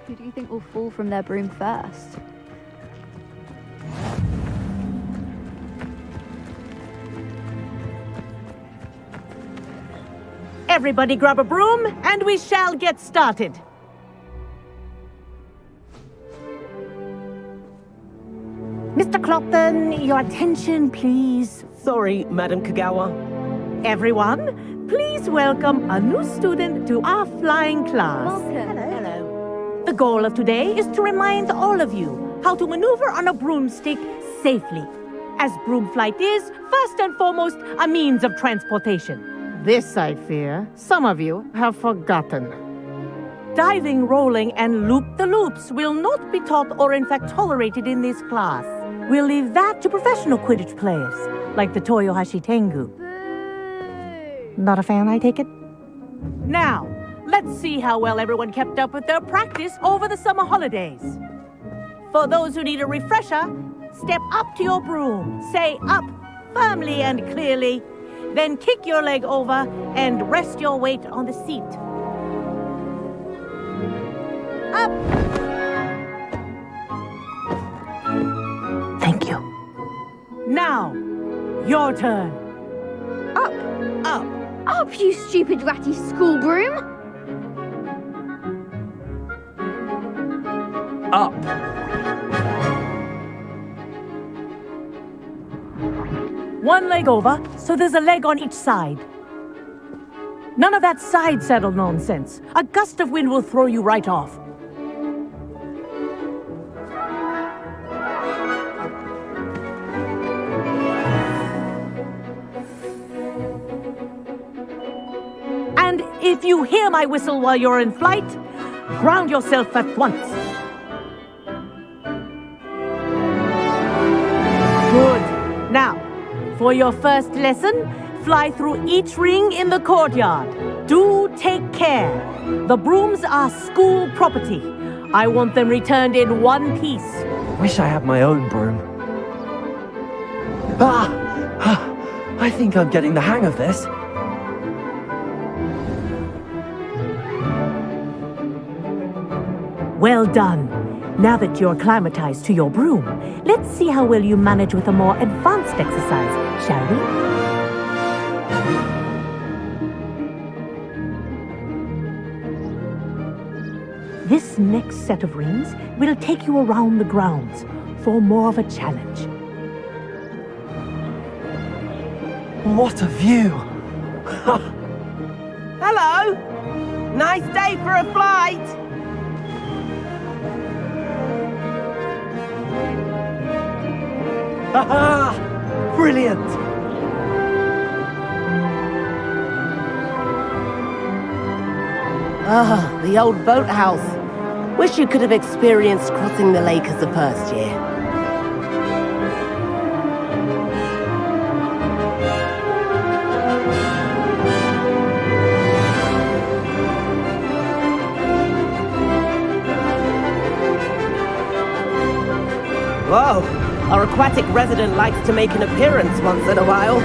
Who do you think will fall from their broom first? Everybody grab a broom, and we shall get started. Mr. Clopton, your attention, please. Sorry, Madam Kagawa. Everyone, please welcome a new student to our flying class. Welcome. Hello. The goal of today is to remind all of you how to maneuver on a broomstick safely, as broom flight is, first and foremost, a means of transportation. This, I fear, some of you have forgotten. Diving, rolling, and loop-the-loops will not be taught or in fact tolerated in this class. We'll leave that to professional Quidditch players, like the Toyohashi Tengu. Boo! Not a fan, I take it? Now, let's see how well everyone kept up with their practice over the summer holidays. For those who need a refresher, step up to your broom, say up firmly and clearly, then kick your leg over and rest your weight on the seat. Up! Thank you. Now, your turn. Up! Up. Up, you stupid ratty school broom! Up. One leg over, so there's a leg on each side. None of that side saddle nonsense. A gust of wind will throw you right off. And if you hear my whistle while you're in flight, ground yourself at once. Good. Now, for your first lesson, fly through each ring in the courtyard. Do take care. The brooms are school property. I want them returned in one piece. Wish I had my own broom. I think I'm getting the hang of this. Well done. Now that you're acclimatized to your broom, let's see how well you manage with a more advanced exercise, shall we? This next set of rings will take you around the grounds for more of a challenge. What a view! Hello! Nice day for a flight! Haha! Brilliant! Ah, the old boathouse. Wish you could have experienced crossing the lake as a first year. Whoa! Our aquatic resident likes to make an appearance once in a while.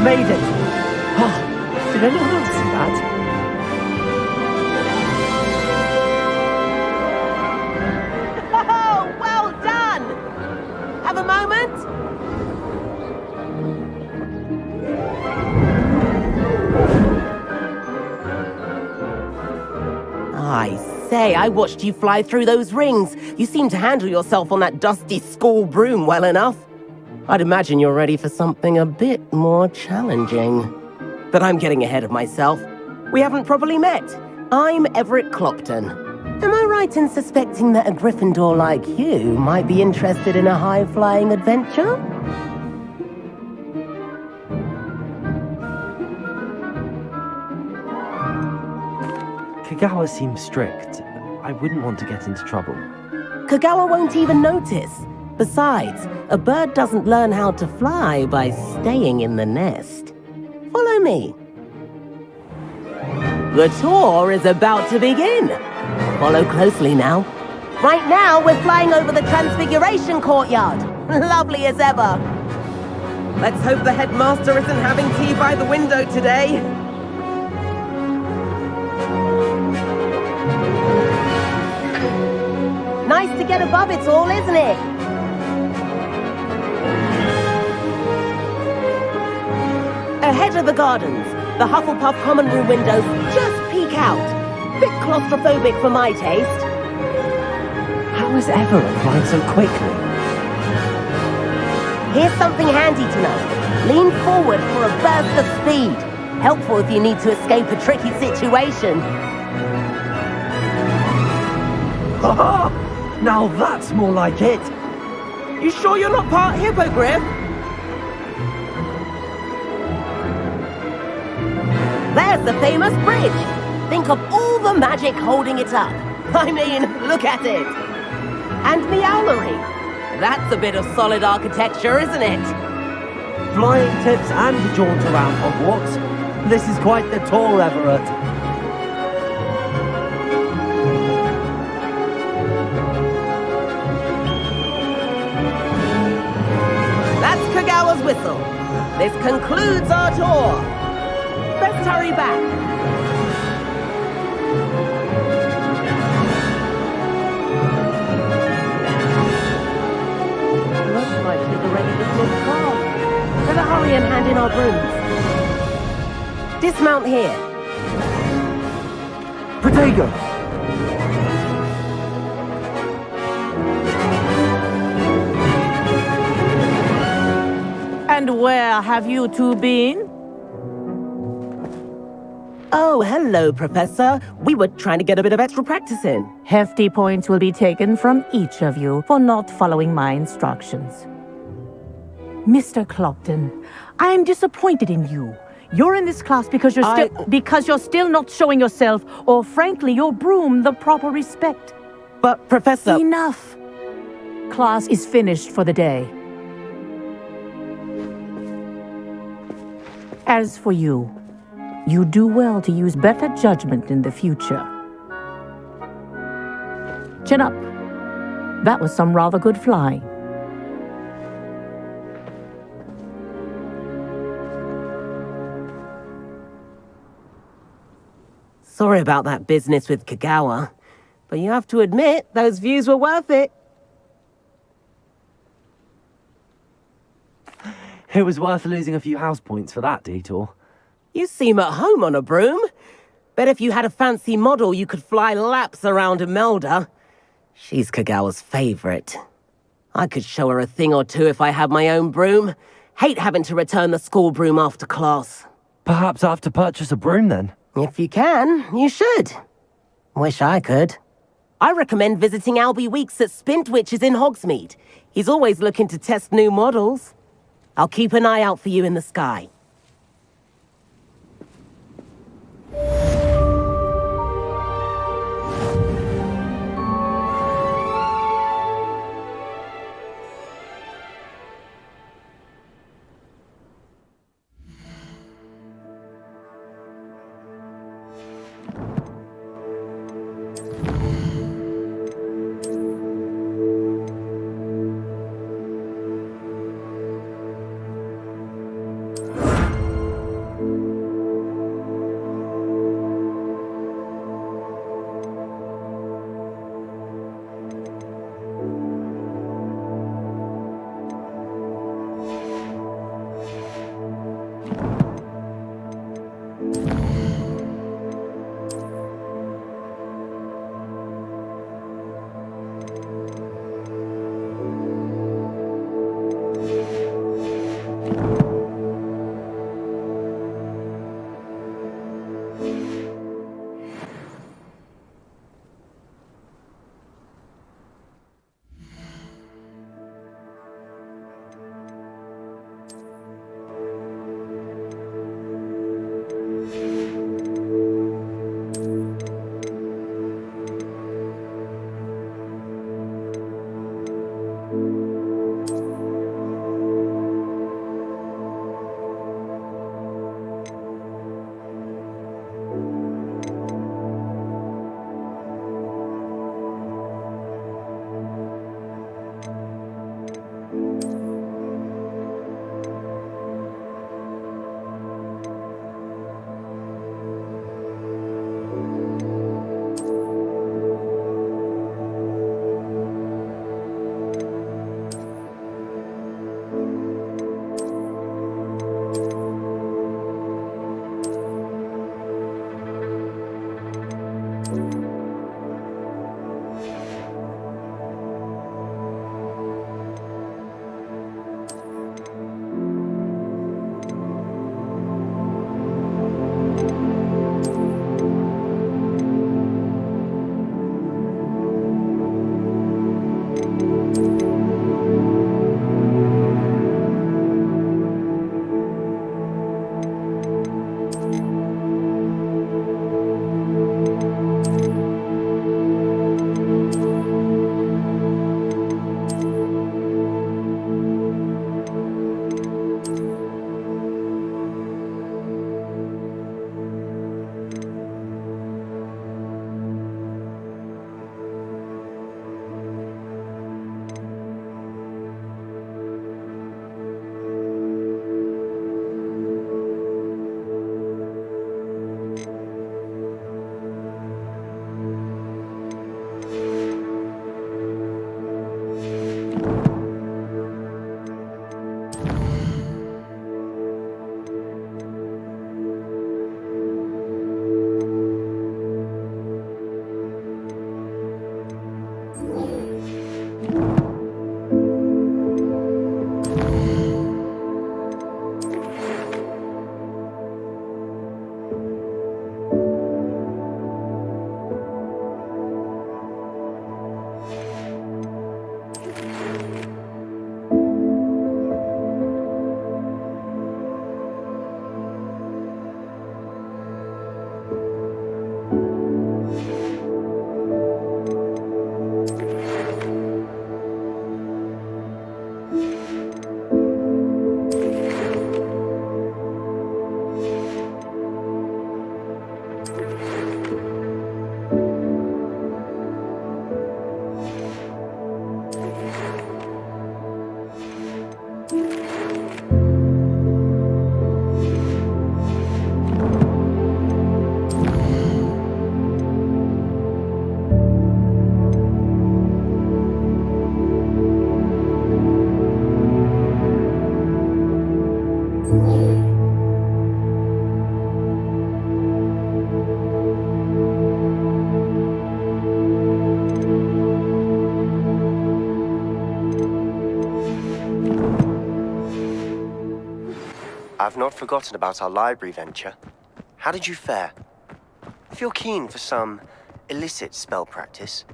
Made it! Oh, did anyone else see that? Oh, well done! Have a moment? I say, I watched you fly through those rings. You seem to handle yourself on that dusty school broom well enough. I'd imagine you're ready for something a bit more challenging. But I'm getting ahead of myself. We haven't properly met. I'm Everett Clopton. Am I right in suspecting that a Gryffindor like you might be interested in a high-flying adventure? Kagawa seems strict. I wouldn't want to get into trouble. Kagawa won't even notice. Besides, a bird doesn't learn how to fly by staying in the nest. Follow me. The tour is about to begin. Follow closely now. Right now, we're flying over the Transfiguration courtyard. Lovely as ever. Let's hope the headmaster isn't having tea by the window today. Nice to get above it all, isn't it? Ahead of the gardens, the Hufflepuff common room windows just peek out. Bit claustrophobic for my taste. How is Everett flying so quickly? Here's something handy to know. Lean forward for a burst of speed. Helpful if you need to escape a tricky situation. Haha! Now that's more like it. You sure you're not part hippogriff? There's the famous bridge. Think of all the magic holding it up. I mean, look at it. And Meowlery. That's a bit of solid architecture, isn't it? Flying tips and a jaunt around Hogwarts. This is quite the tour, Everett. That's Kagawa's whistle. This concludes our tour. Let's hurry back. Looks like she's already dismissed class. Better hurry and hand in our brooms. Dismount here. Protego! And where have you two been? Oh, hello, Professor. We were trying to get a bit of extra practice in. Hefty points will be taken from each of you for not following my instructions. Mr. Clopton, I am disappointed in you. You're in this class because you're still not showing yourself, or frankly, your broom, the proper respect. But, Professor... Enough. Class is finished for the day. As for you, you do well to use better judgment in the future. Chin up. That was some rather good flying. Sorry about that business with Kagawa, but you have to admit, those views were worth it. It was worth losing a few house points for that detour. You seem at home on a broom. Bet if you had a fancy model, you could fly laps around Imelda. She's Kagawa's favorite. I could show her a thing or two if I had my own broom. Hate having to return the school broom after class. Perhaps I have to purchase a broom then. If you can, you should. Wish I could. I recommend visiting Albie Weeks at Spintwitches in Hogsmeade. He's always looking to test new models. I'll keep an eye out for you in the sky. I've not forgotten about our library venture. How did you fare? If you're keen for some illicit spell practice,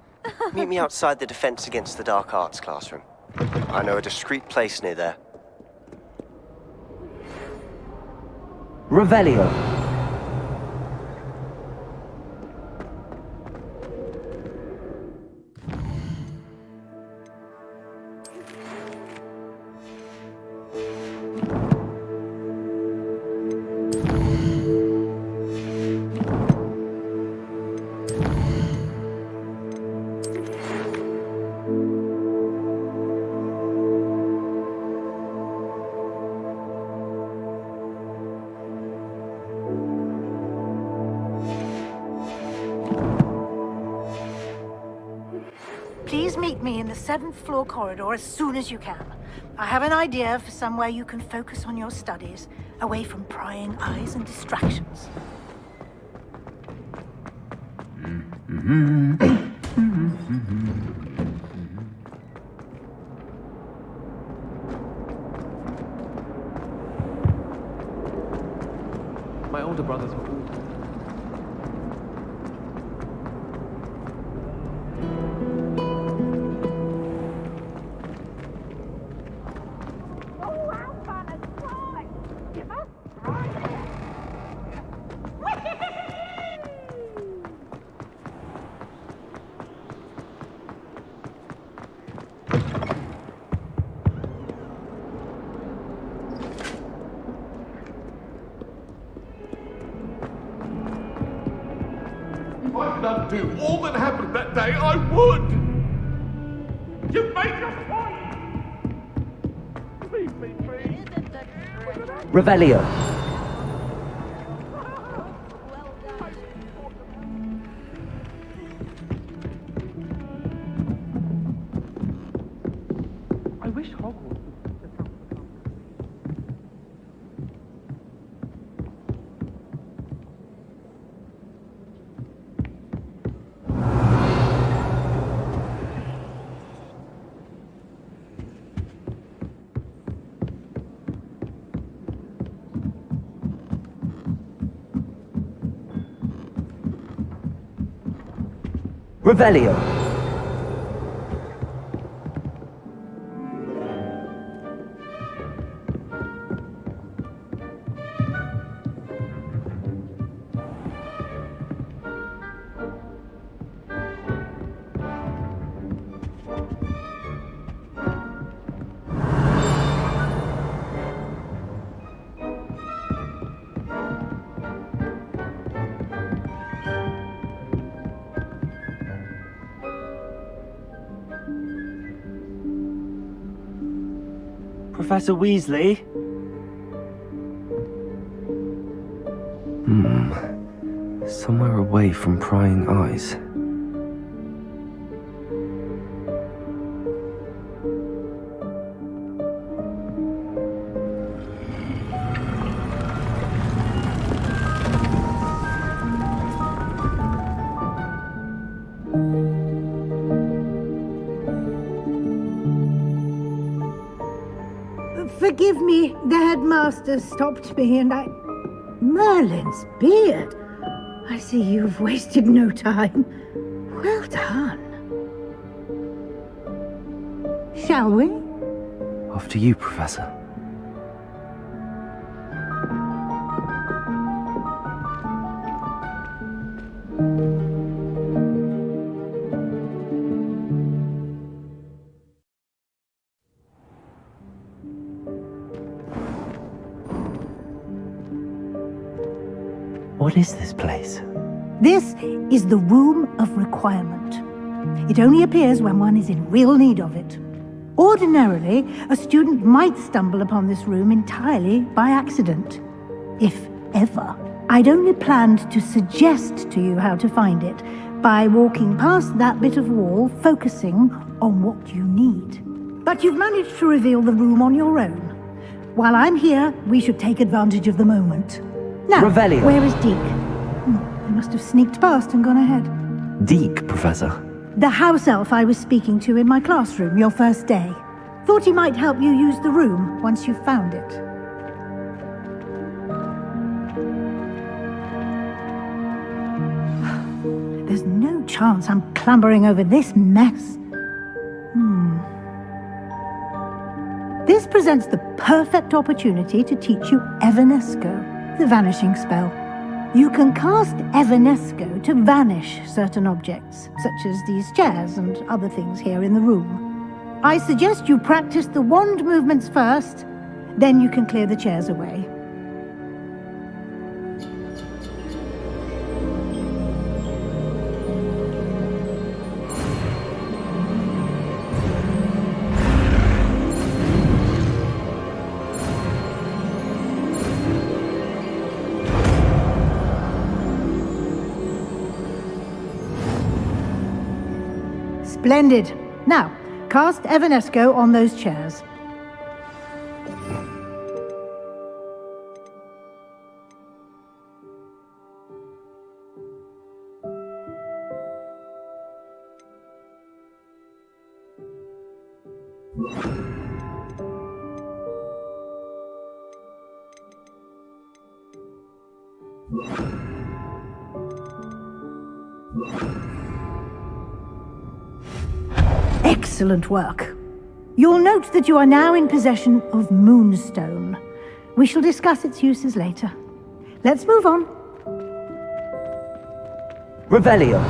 meet me outside the Defense Against the Dark Arts classroom. I know a discreet place near there. Revelio. Please meet me in the 7th floor corridor as soon as you can. I have an idea for somewhere you can focus on your studies, away from prying eyes and distractions. My older brothers were all... If I could undo all that happened that day, I would! You made your point! Leave me, please. Revelio. I wish Hogwarts would set up the company. Revelio. Professor Weasley? Somewhere away from prying eyes. Forgive me, the headmaster stopped me and I... Merlin's beard! I see you've wasted no time. Well done. Shall we? After you, Professor. What is this place? This is the Room of Requirement. It only appears when one is in real need of it. Ordinarily, a student might stumble upon this room entirely by accident. If ever. I'd only planned to suggest to you how to find it by walking past that bit of wall, focusing on what you need. But you've managed to reveal the room on your own. While I'm here, we should take advantage of the moment. Now, Revelio. where is Deke? He must have sneaked past and gone ahead. Deke, Professor. The house elf I was speaking to in my classroom your first day. Thought he might help you use the room once you found it. There's no chance I'm clambering over this mess. This presents the perfect opportunity to teach you Evanesco, the vanishing spell. You can cast Evanesco to vanish certain objects, such as these chairs and other things here in the room. I suggest you practice the wand movements first, then you can clear the chairs away. Splendid. Now, cast Evanesco on those chairs. Excellent work. You'll note that you are now in possession of Moonstone. We shall discuss its uses later. Let's move on. Revelio.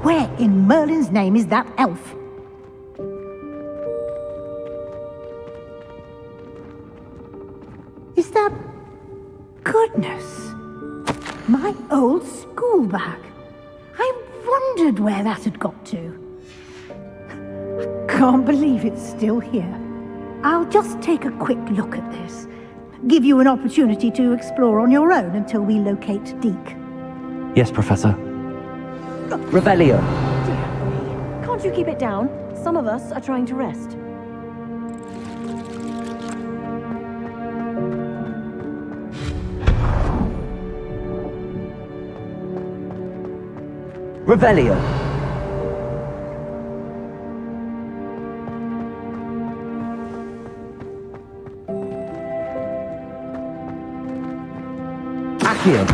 Where in Merlin's name is that elf? Is that... Goodness! My old school bag. I wondered where that had got to. Can't believe it's still here. I'll just take a quick look at this. Give you an opportunity to explore on your own until we locate Deke. Yes, Professor. Revelio. Can't you keep it down? Some of us are trying to rest. Revelio. Accio.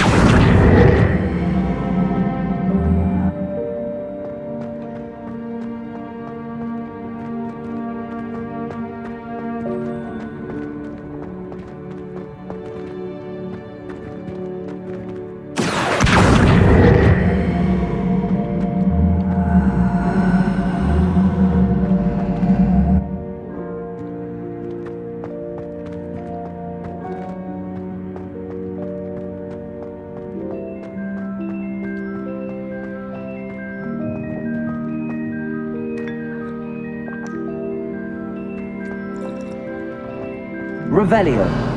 Revelio.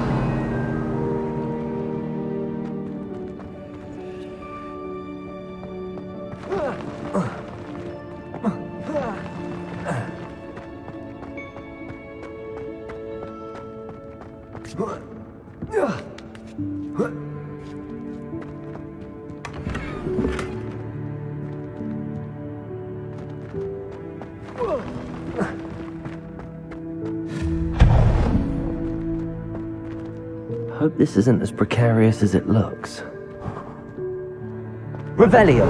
Hope this isn't as precarious as it looks. Revelio.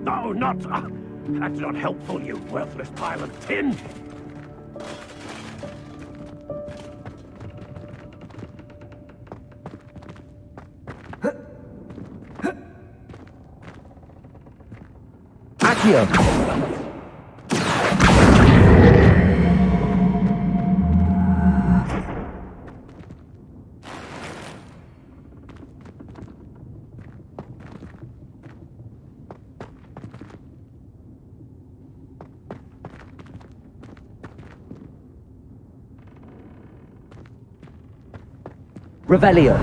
No, not... that's not helpful, you worthless pile of tin. Accio. Revelio.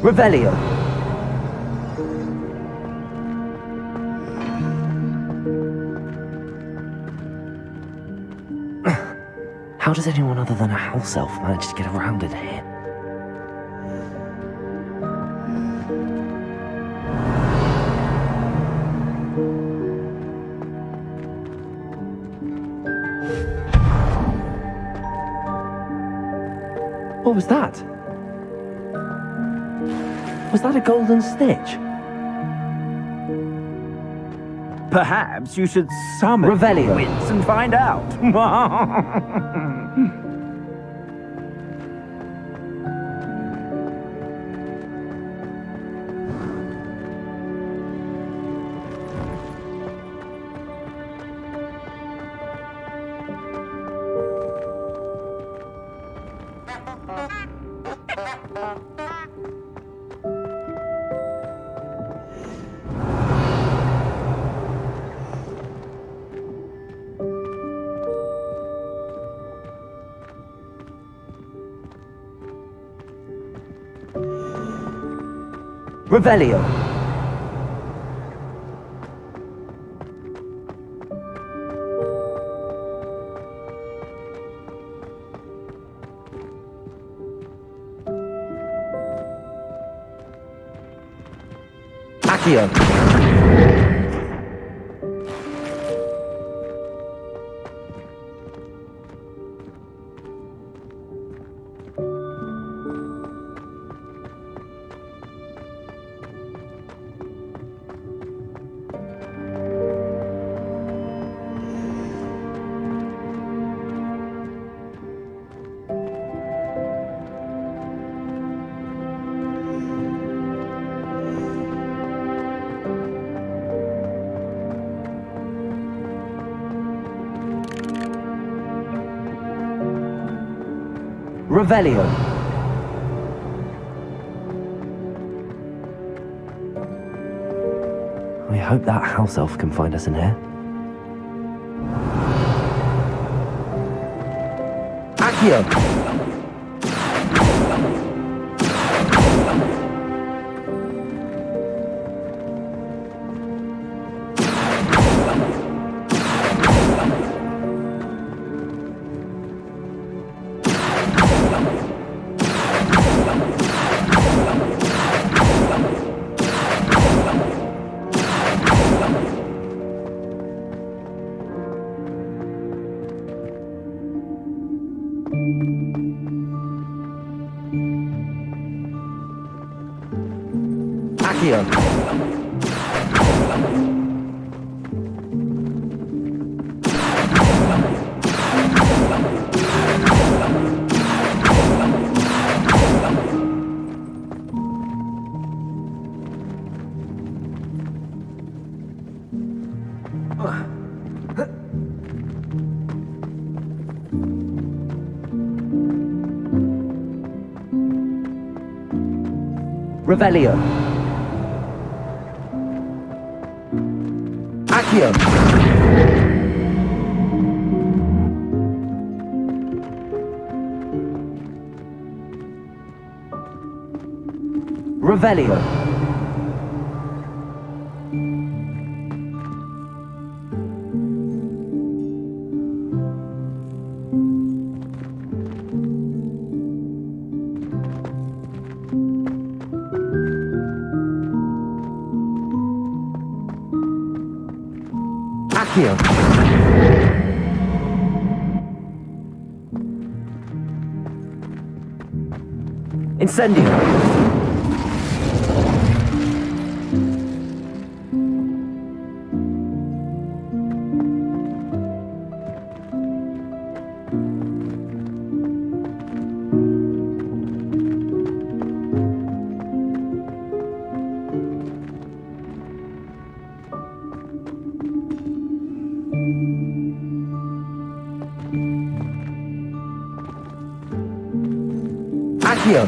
Revelio. How does anyone other than a house elf manage to get around in here? What was that? Was that a golden stitch? Perhaps you should summon Revelio. winds and find out. Revelio. Accio. Revelio. I hope that house elf can find us in here. Accio. Accio. Revelio. Accio. Revelio. Accio. Incendio. Accio.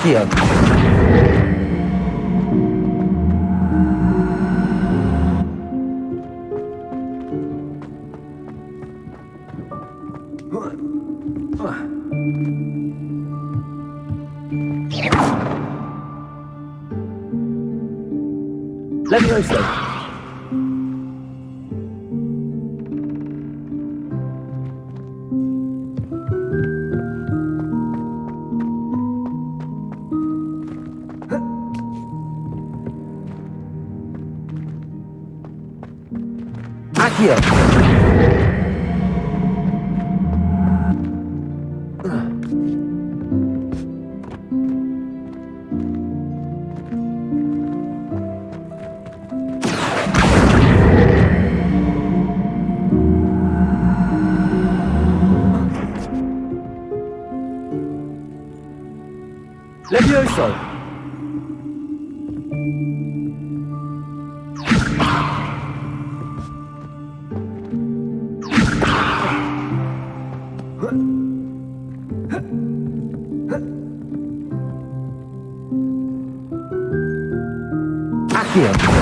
Accio. Levioso. Accio. Levioso. Accio.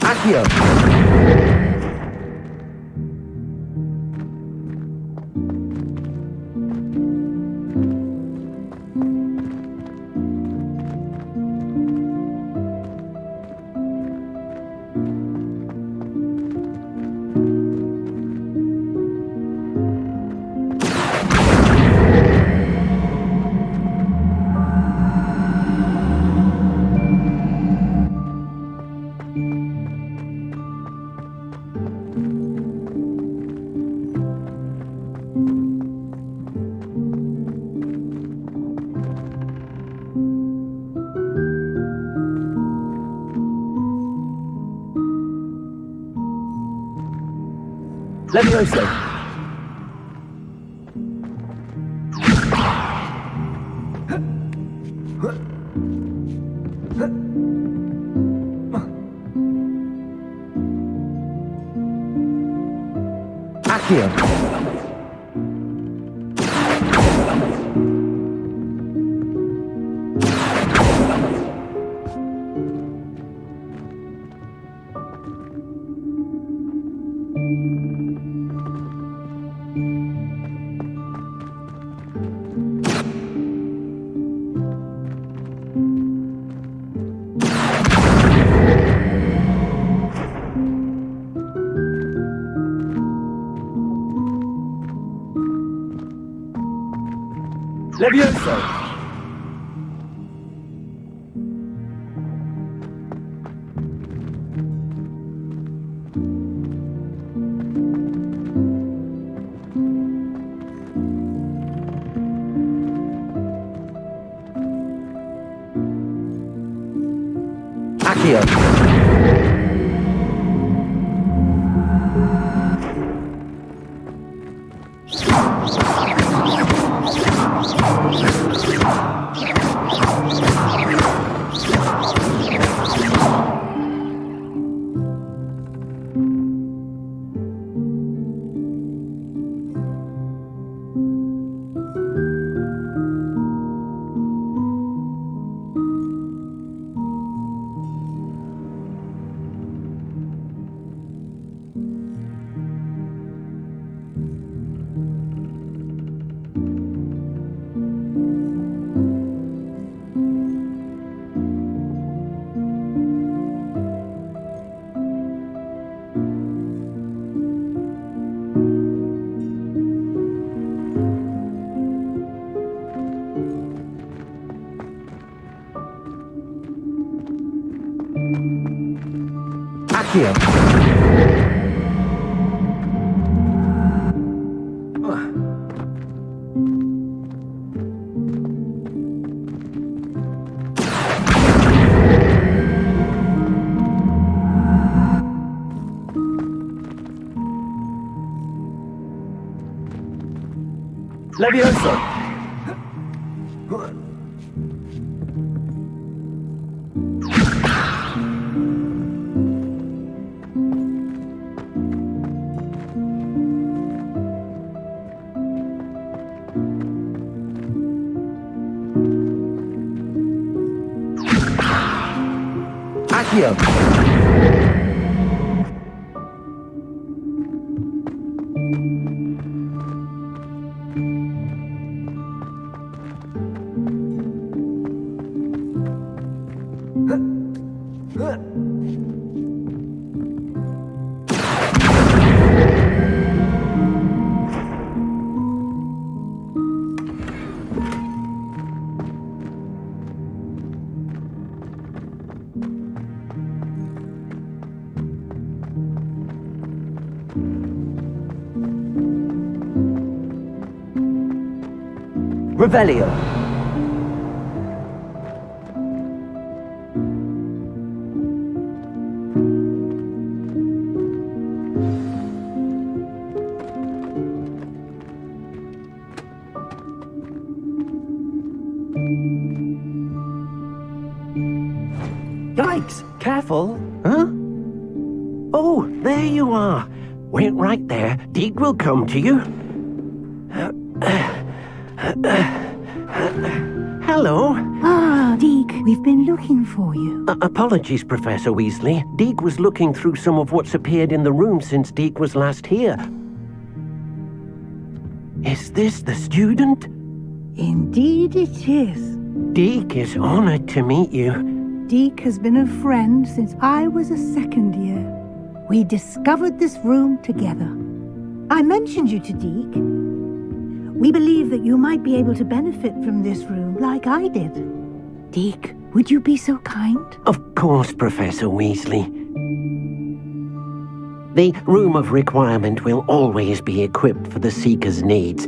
Accio. Levioso. Accio. Levioso. Accio. Accio. Levioso. Accio. Revelio. Yikes! Careful! Huh? Oh, there you are. Wait right there. Deek will come to you. Hello. Ah, Deek, we've been looking for you. Apologies, Professor Weasley. Deek was looking through some of what's appeared in the room since Deek was last here. Is this the student? Indeed it is. Deek is honored to meet you. Deek has been a friend since I was a second year. We discovered this room together. I mentioned you to Deek. We believe that you might be able to benefit from this room like I did. Deek, would you be so kind? Of course, Professor Weasley. The Room of Requirement will always be equipped for the Seeker's needs.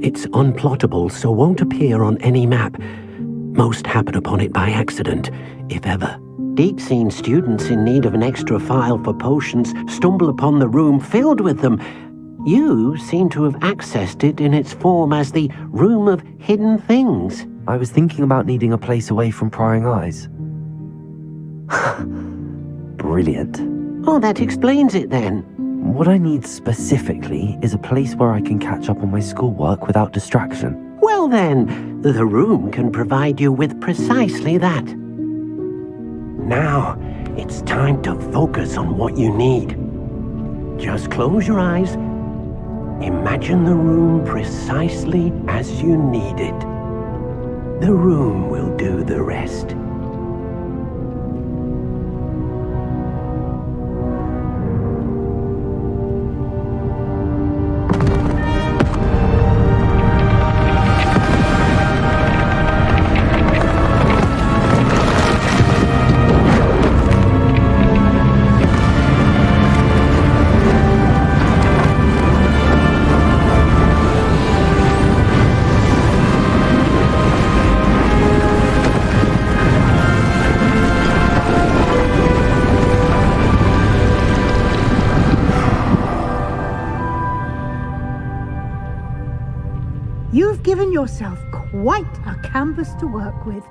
It's unplottable, so won't appear on any map. Most happen upon it by accident, if ever. Deek's seen students in need of an extra file for potions stumble upon the room filled with them. You seem to have accessed it in its form as the Room of Hidden Things. I was thinking about needing a place away from prying eyes. Brilliant. Oh, that explains it then. What I need specifically is a place where I can catch up on my schoolwork without distraction. Well then, the room can provide you with precisely that. Now, it's time to focus on what you need. Just close your eyes. Imagine the room precisely as you need it. The room will do the rest. You've given yourself quite a canvas to work with.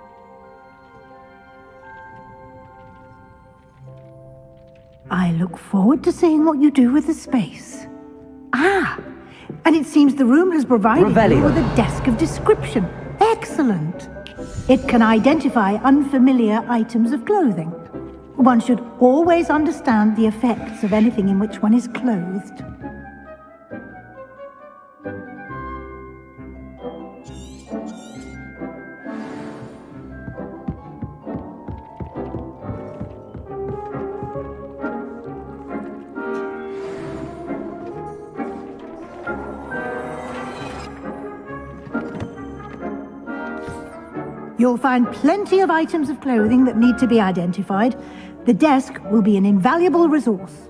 I look forward to seeing what you do with the space. Ah, and it seems the room has provided you with a desk of description. Excellent. It can identify unfamiliar items of clothing. One should always understand the effects of anything in which one is clothed. You'll find plenty of items of clothing that need to be identified, The desk will be an invaluable resource.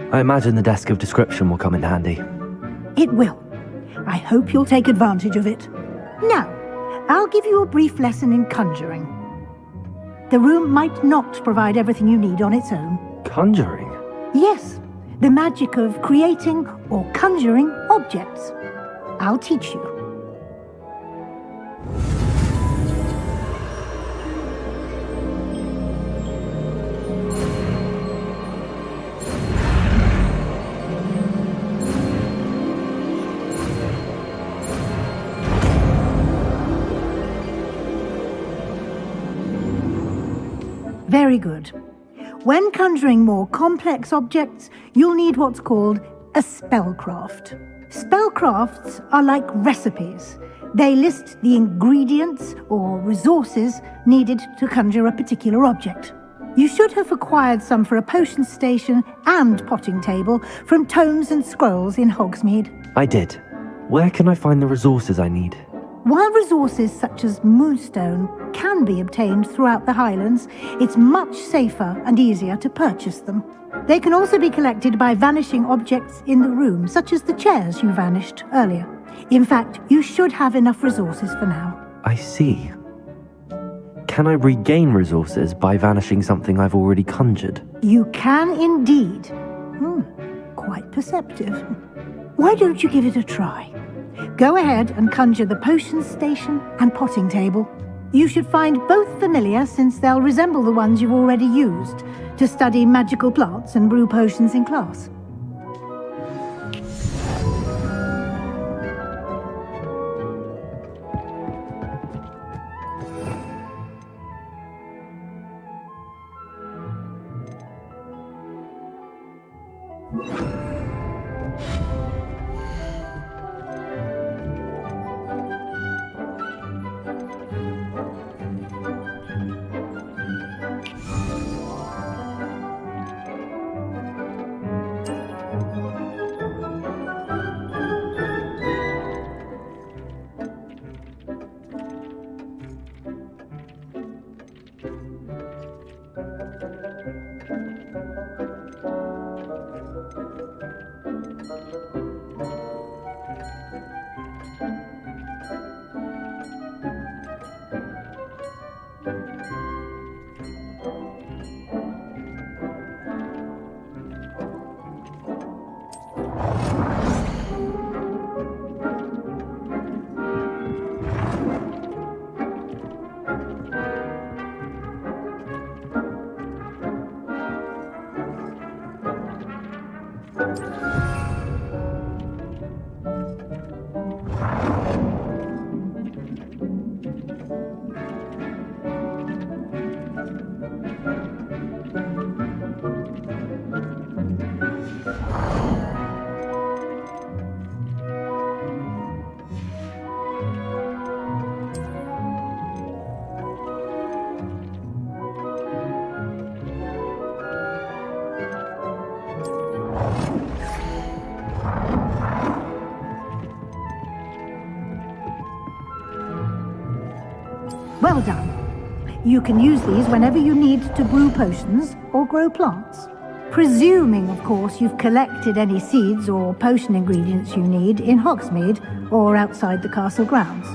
I imagine the desk of description will come in handy. It will. I hope you'll take advantage of it. Now, I'll give you a brief lesson in conjuring. The room might not provide everything you need on its own. Conjuring? Yes, the magic of creating or conjuring objects. I'll teach you. Very good. When conjuring more complex objects, you'll need what's called a spellcraft. Spellcrafts are like recipes. They list the ingredients or resources needed to conjure a particular object. You should have acquired some for a potion station and potting table from tomes and scrolls in Hogsmeade. I did. Where can I find the resources I need? While resources such as moonstone can be obtained throughout the Highlands, it's much safer and easier to purchase them. They can also be collected by vanishing objects in the room, such as the chairs you vanished earlier. In fact, you should have enough resources for now. I see. Can I regain resources by vanishing something I've already conjured? You can indeed. Quite perceptive. Why don't you give it a try? Go ahead and conjure the potion station and potting table. You should find both familiar, since they'll resemble the ones you've already used to study magical plants and brew potions in class. Well done. You can use these whenever you need to brew potions or grow plants. Presuming, of course, you've collected any seeds or potion ingredients you need in Hogsmeade or outside the castle grounds.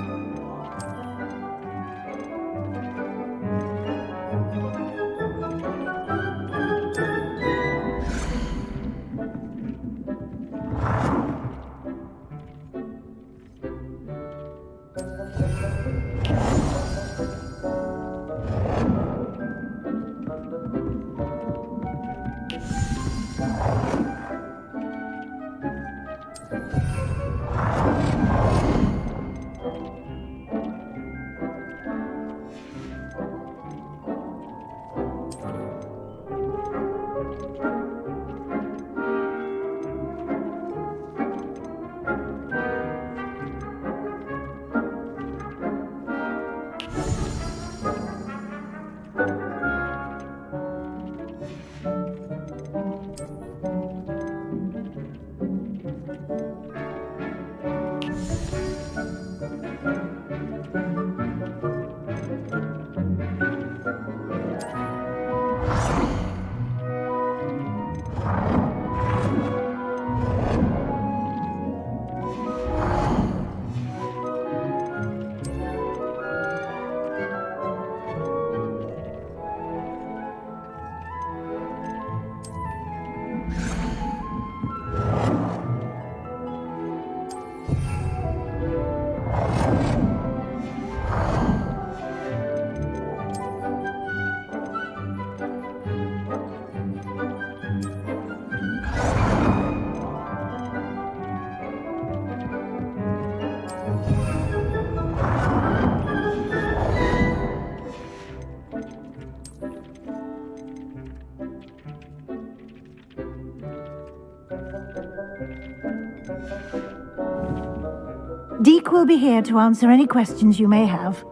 Deke will be here to answer any questions you may have.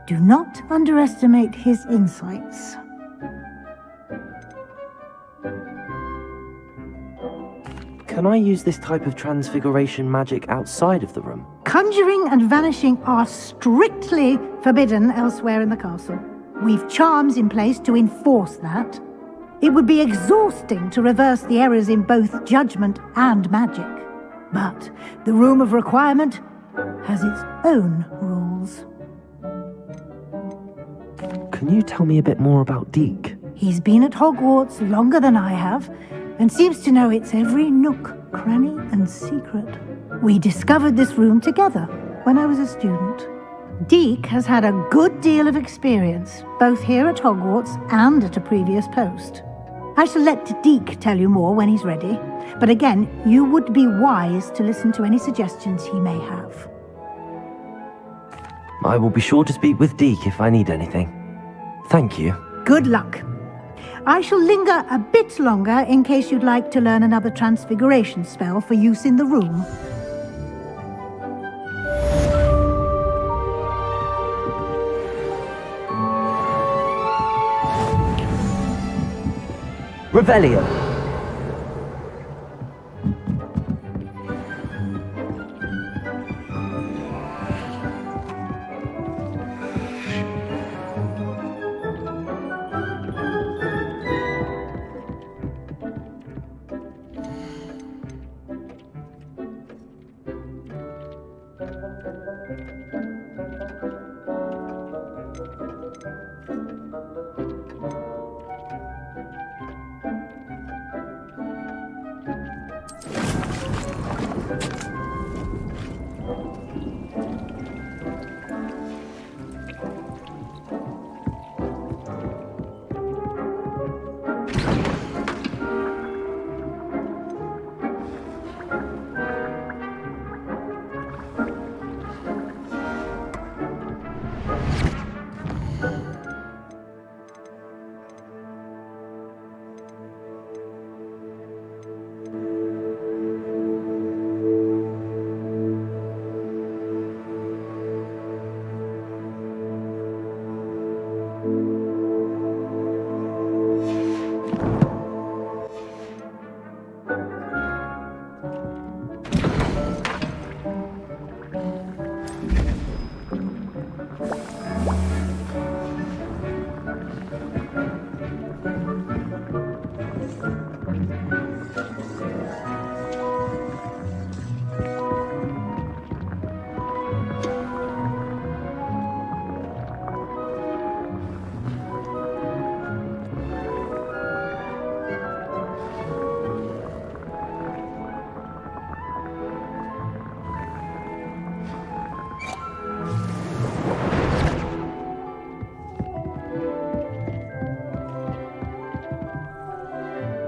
Do not underestimate his insights. Can I use this type of transfiguration magic outside of the room? Conjuring and vanishing are strictly forbidden elsewhere in the castle. We've charms in place to enforce that. It would be exhausting to reverse the errors in both judgment and magic. But the Room of Requirement has its own rules. Can you tell me a bit more about Deke? He's been at Hogwarts longer than I have, and seems to know its every nook, cranny, and secret. We discovered this room together when I was a student. Deke has had a good deal of experience, both here at Hogwarts and at a previous post. I shall let Deke tell you more when he's ready, but again, you would be wise to listen to any suggestions he may have. I will be sure to speak with Deke if I need anything. Thank you. Good luck. I shall linger a bit longer in case you'd like to learn another transfiguration spell for use in the room. Revelio.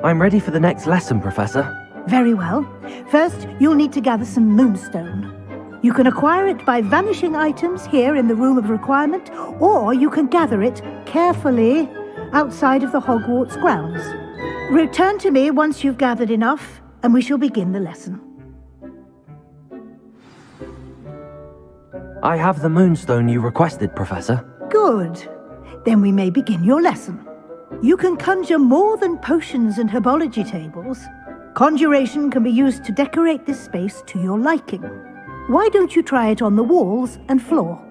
I'm ready for the next lesson, Professor. Very well. First, you'll need to gather some moonstone. You can acquire it by vanishing items here in the Room of Requirement, or you can gather it carefully outside of the Hogwarts grounds. Return to me once you've gathered enough, and we shall begin the lesson. I have the moonstone you requested, Professor. Good. Then we may begin your lesson. You can conjure more than potions and herbology tables. Conjuration can be used to decorate this space to your liking. Why don't you try it on the walls and floor?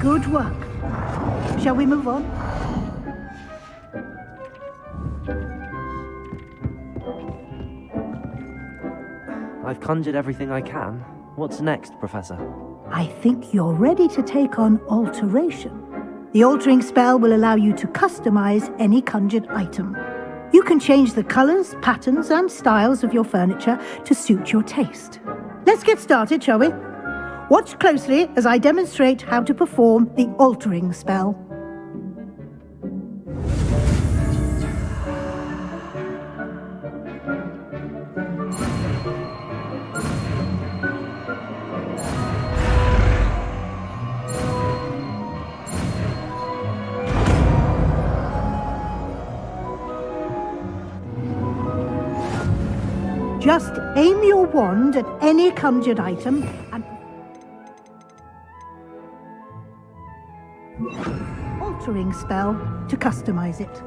Good work. Shall we move on? I've conjured everything I can. What's next, Professor? I think you're ready to take on alteration. The altering spell will allow you to customize any conjured item. You can change the colors, patterns, and styles of your furniture to suit your taste. Let's get started, shall we? Watch closely as I demonstrate how to perform the altering spell. Just aim your wand at any conjured item and altering spell to customize it.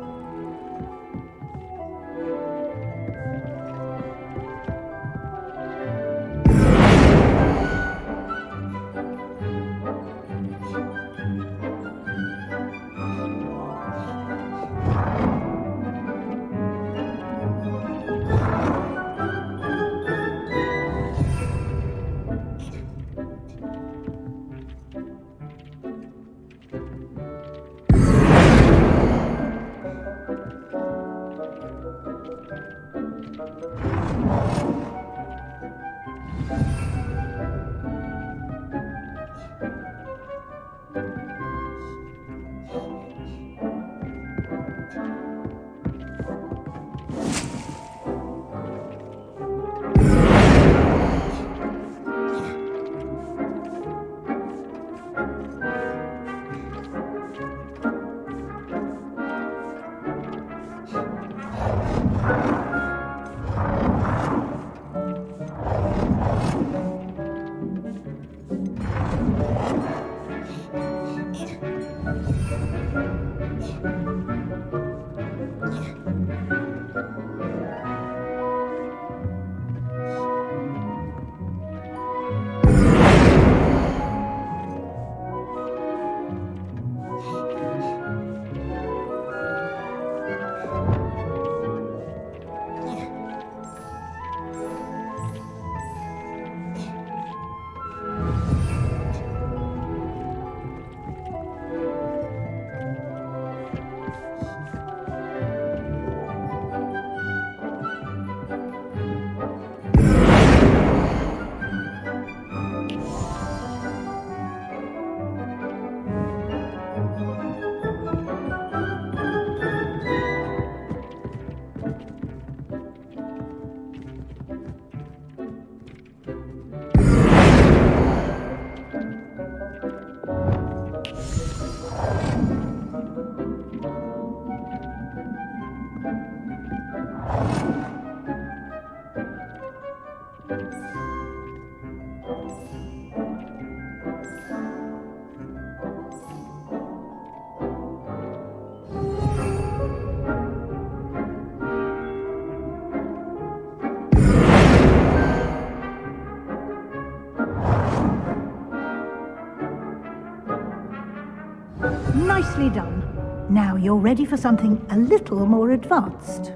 Nicely done. Now you're ready for something a little more advanced.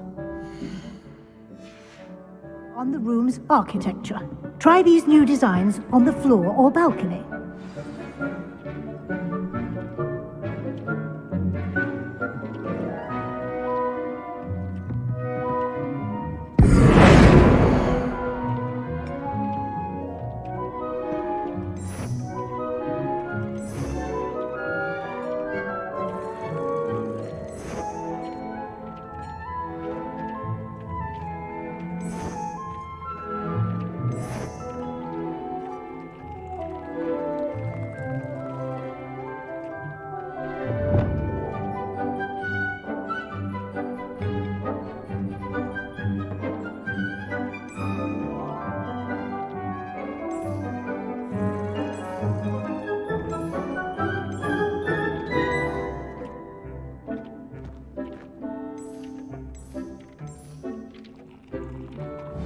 On the room's architecture. Try these new designs on the floor or balcony.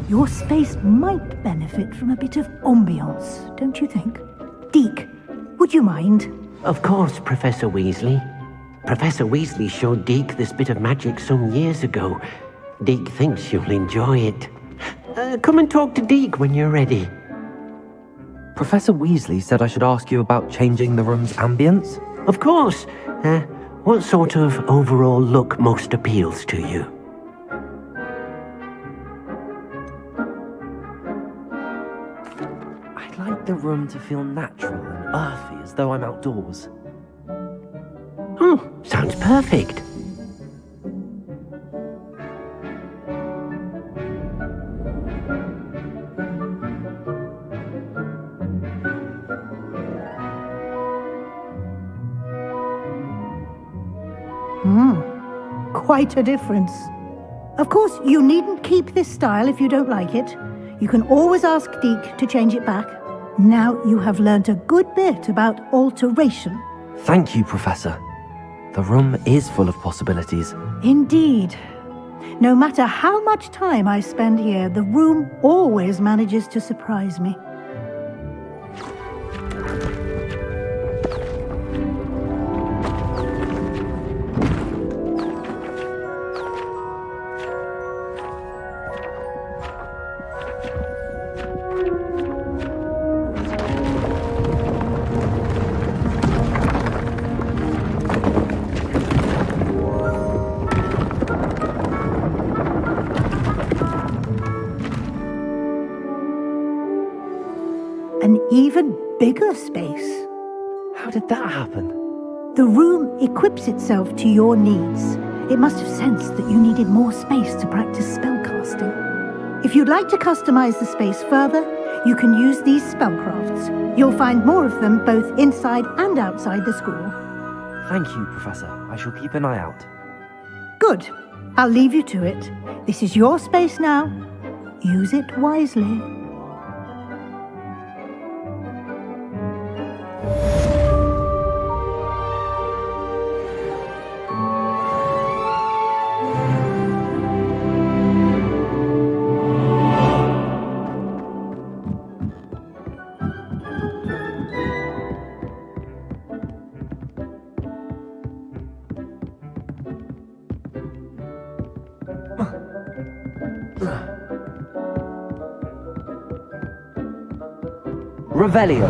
Your space might benefit from a bit of ambiance, don't you think? Deke, would you mind? Of course, Professor Weasley. Professor Weasley showed Deke this bit of magic some years ago. Deke thinks you'll enjoy it. Come and talk to Deke when you're ready. Professor Weasley said I should ask you about changing the room's ambience? Of course. What sort of overall look most appeals to you? I'd like the room to feel natural and earthy, as though I'm outdoors. Oh, sounds perfect. Quite a difference. Of course, you needn't keep this style if you don't like it. You can always ask Deke to change it back. Now you have learnt a good bit about alteration. Thank you, Professor. The room is full of possibilities. Indeed. No matter how much time I spend here, the room always manages to surprise me. An even bigger space. How did that happen? The room equips itself to your needs. It must have sensed that you needed more space to practice spellcasting. If you'd like to customize the space further, you can use these spellcrafts. You'll find more of them both inside and outside the school. Thank you, Professor. I shall keep an eye out. Good. I'll leave you to it. This is your space now. Use it wisely. Revelio.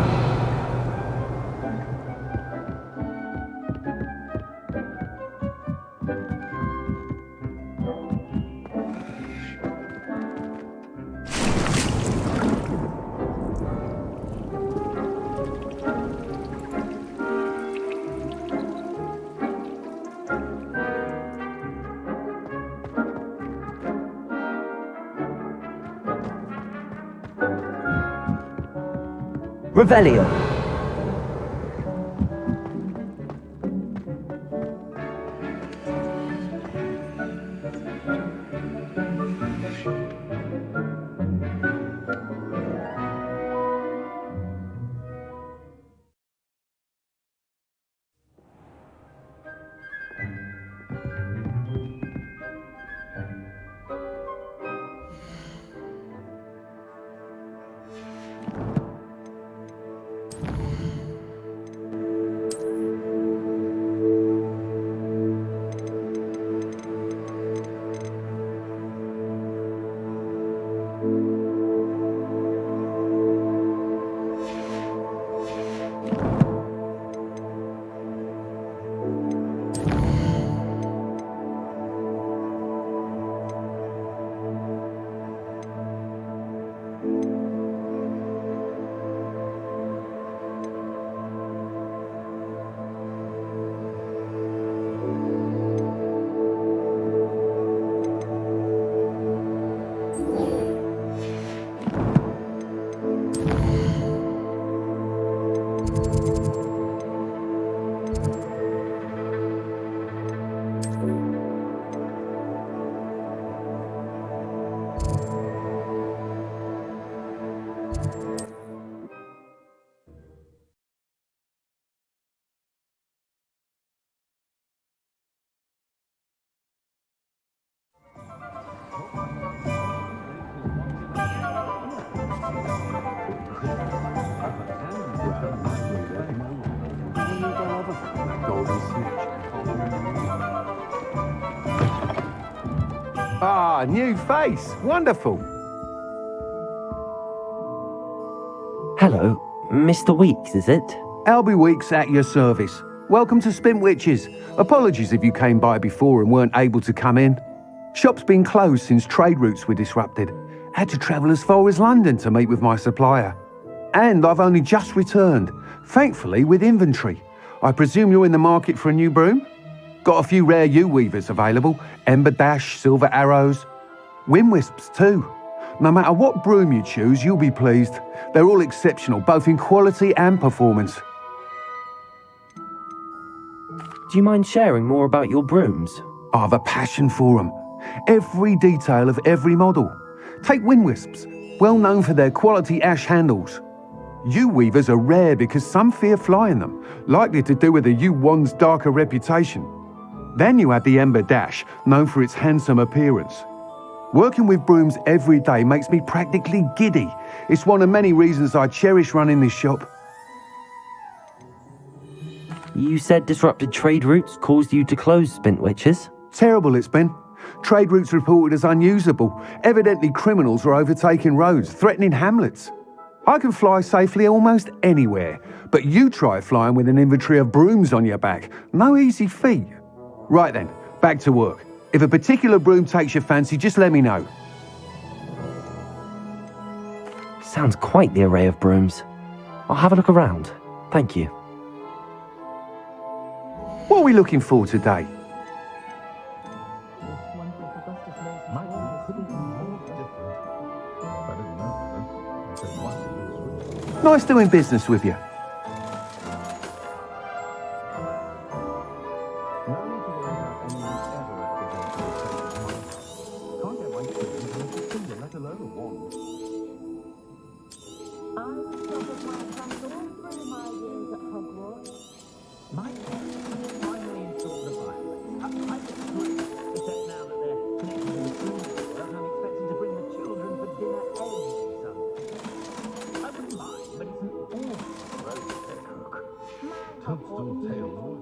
Revelio. Ah, new face. Wonderful. Hello, Mr. Weeks, is it? Albie Weeks at your service. Welcome to Spintwitches. Apologies if you came by before and weren't able to come in. Shop's been closed since trade routes were disrupted. Had to travel as far as London to meet with my supplier. And I've only just returned, thankfully with inventory. I presume you're in the market for a new broom? Got a few rare U-weavers available. Ember Dash, Silver Arrows. Wind Wisps too. No matter what broom you choose, you'll be pleased. They're all exceptional, both in quality and performance. Do you mind sharing more about your brooms? I've a passion for them. Every detail of every model. Take Wind Wisps, well known for their quality ash handles. U-weavers are rare because some fear flying them, likely to do with the U-wand's darker reputation. Then you add the Ember Dash, known for its handsome appearance. Working with brooms every day makes me practically giddy. It's one of many reasons I cherish running this shop. You said disrupted trade routes caused you to close Spintwitches? Terrible it's been. Trade routes reported as unusable. Evidently criminals were overtaking roads, threatening hamlets. I can fly safely almost anywhere, but you try flying with an inventory of brooms on your back. No easy feat. Right then, back to work. If a particular broom takes your fancy, just let me know. Sounds quite the array of brooms. I'll have a look around. Thank you. What are we looking for today? Nice doing business with you.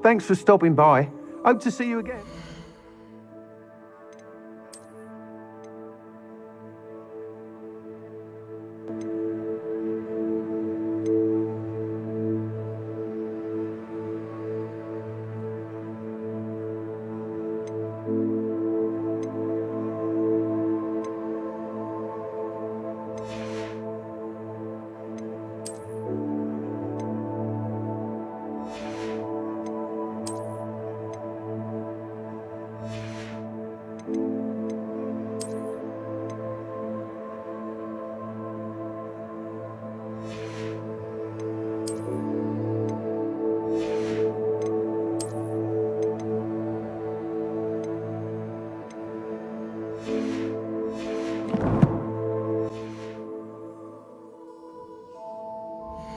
Thanks for stopping by. Hope to see you again.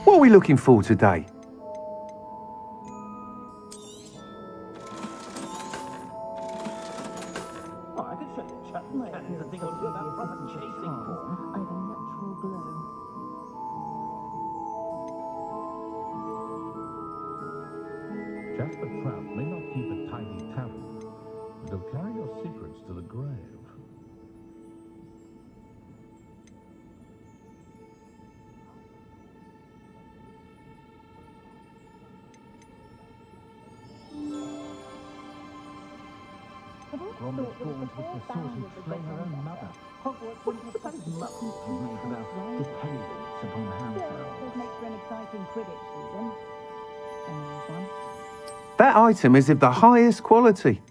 What are we looking for today? Jasper Trout may not keep a tidy tavern, but he'll carry your secrets to the grave. Grump was born with the sword to slay her own mother. Hogwarts wouldn't have such luck to make about dependence upon house elves. Make for an exciting Quidditch season. One. That item is of the highest quality.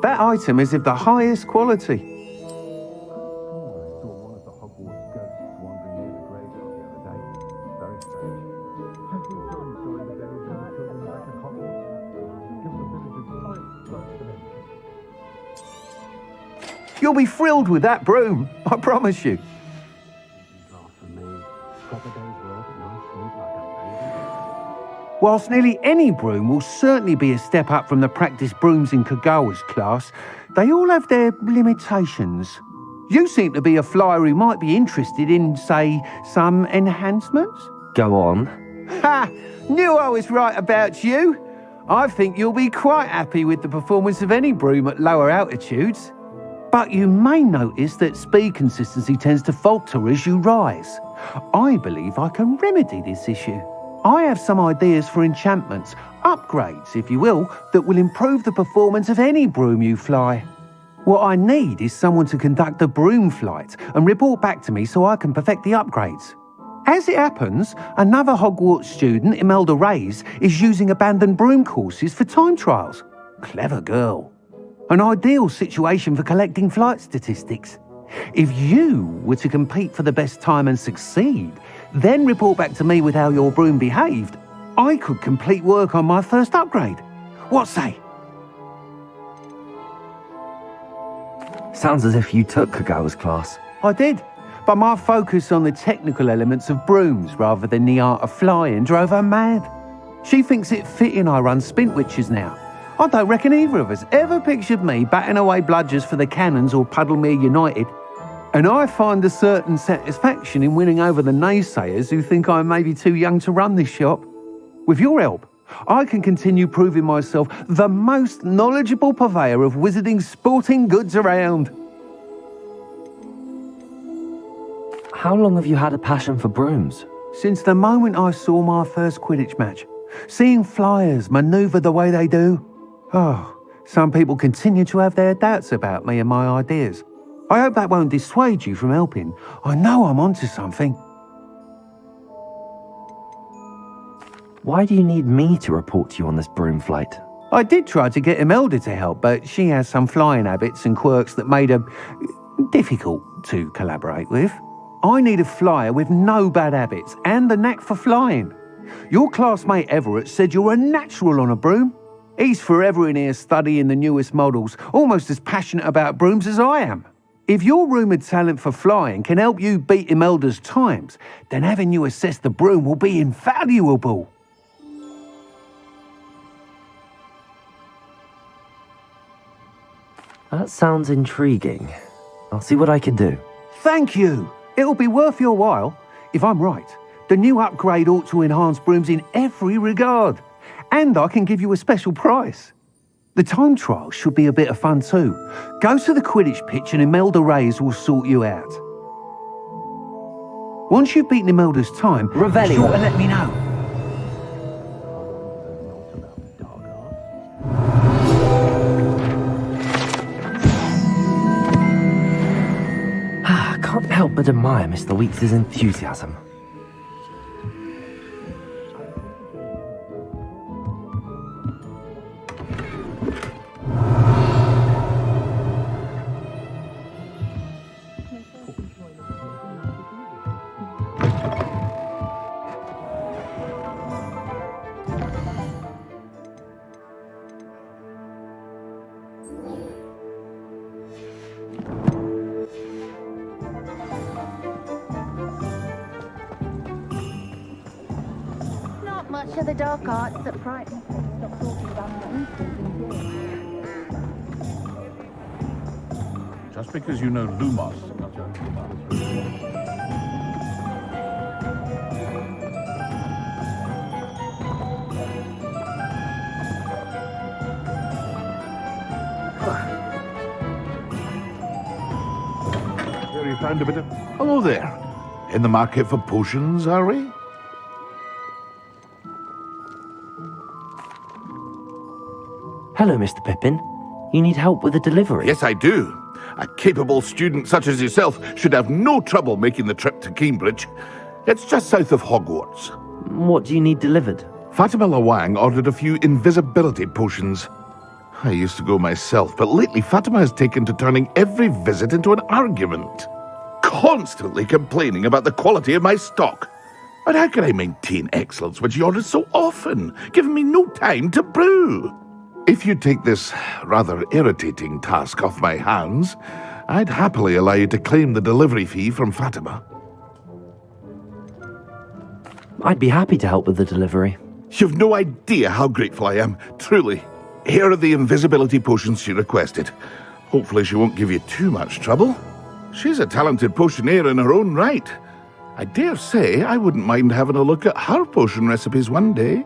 That item is of the highest quality. You'll be thrilled with that broom, I promise you. Whilst nearly any broom will certainly be a step up from the practice brooms in Kagawa's class, they all have their limitations. You seem to be a flyer who might be interested in, say, some enhancements? Go on. Ha! Knew I was right about you. I think you'll be quite happy with the performance of any broom at lower altitudes. But you may notice that speed consistency tends to falter as you rise. I believe I can remedy this issue. I have some ideas for enchantments, upgrades, if you will, that will improve the performance of any broom you fly. What I need is someone to conduct a broom flight and report back to me so I can perfect the upgrades. As it happens, another Hogwarts student, Imelda Reyes, is using abandoned broom courses for time trials. Clever girl. An ideal situation for collecting flight statistics. If you were to compete for the best time and succeed, then report back to me with how your broom behaved, I could complete work on my first upgrade. What say? Sounds as if you took Kagawa's class. I did, but my focus on the technical elements of brooms rather than the art of flying drove her mad. She thinks it fitting I run Spintwitches now. I don't reckon either of us ever pictured me batting away bludgers for the Cannons or Puddlemere United. And I find a certain satisfaction in winning over the naysayers who think I may be too young to run this shop. With your help, I can continue proving myself the most knowledgeable purveyor of wizarding sporting goods around. How long have you had a passion for brooms? Since the moment I saw my first Quidditch match. Seeing flyers manoeuvre the way they do. Oh, some people continue to have their doubts about me and my ideas. I hope that won't dissuade you from helping. I know I'm onto something. Why do you need me to report to you on this broom flight? I did try to get Imelda to help, but she has some flying habits and quirks that made her difficult to collaborate with. I need a flyer with no bad habits and the knack for flying. Your classmate Everett said you're a natural on a broom. He's forever in here studying the newest models, almost as passionate about brooms as I am. If your rumoured talent for flying can help you beat Imelda's times, then having you assess the broom will be invaluable. That sounds intriguing. I'll see what I can do. Thank you. It'll be worth your while. If I'm right, the new upgrade ought to enhance brooms in every regard. And I can give you a special price. The time trial should be a bit of fun too. Go to the Quidditch pitch and Imelda Reyes will sort you out. Once you've beaten Imelda's time, Revelio. be sure to let me know. Can't help but admire Mr. Weeks' enthusiasm. Much of the dark arts that frighten me. Stop talking about them. Just because you know Lumos. Here you found a bit of... Hello there. In the market for potions, are we? Hello, Mr. Pippin. You need help with the delivery? Yes, I do. A capable student such as yourself should have no trouble making the trip to Cambridge. It's just south of Hogwarts. What do you need delivered? Fatima Lawang ordered a few invisibility potions. I used to go myself, but lately Fatima has taken to turning every visit into an argument. Constantly complaining about the quality of my stock. But how can I maintain excellence when she orders so often, giving me no time to brew? If you take this rather irritating task off my hands, I'd happily allow you to claim the delivery fee from Fatima. I'd be happy to help with the delivery. You've no idea how grateful I am, truly. Here are the invisibility potions she requested. Hopefully she won't give you too much trouble. She's a talented potioneer in her own right. I dare say I wouldn't mind having a look at her potion recipes one day.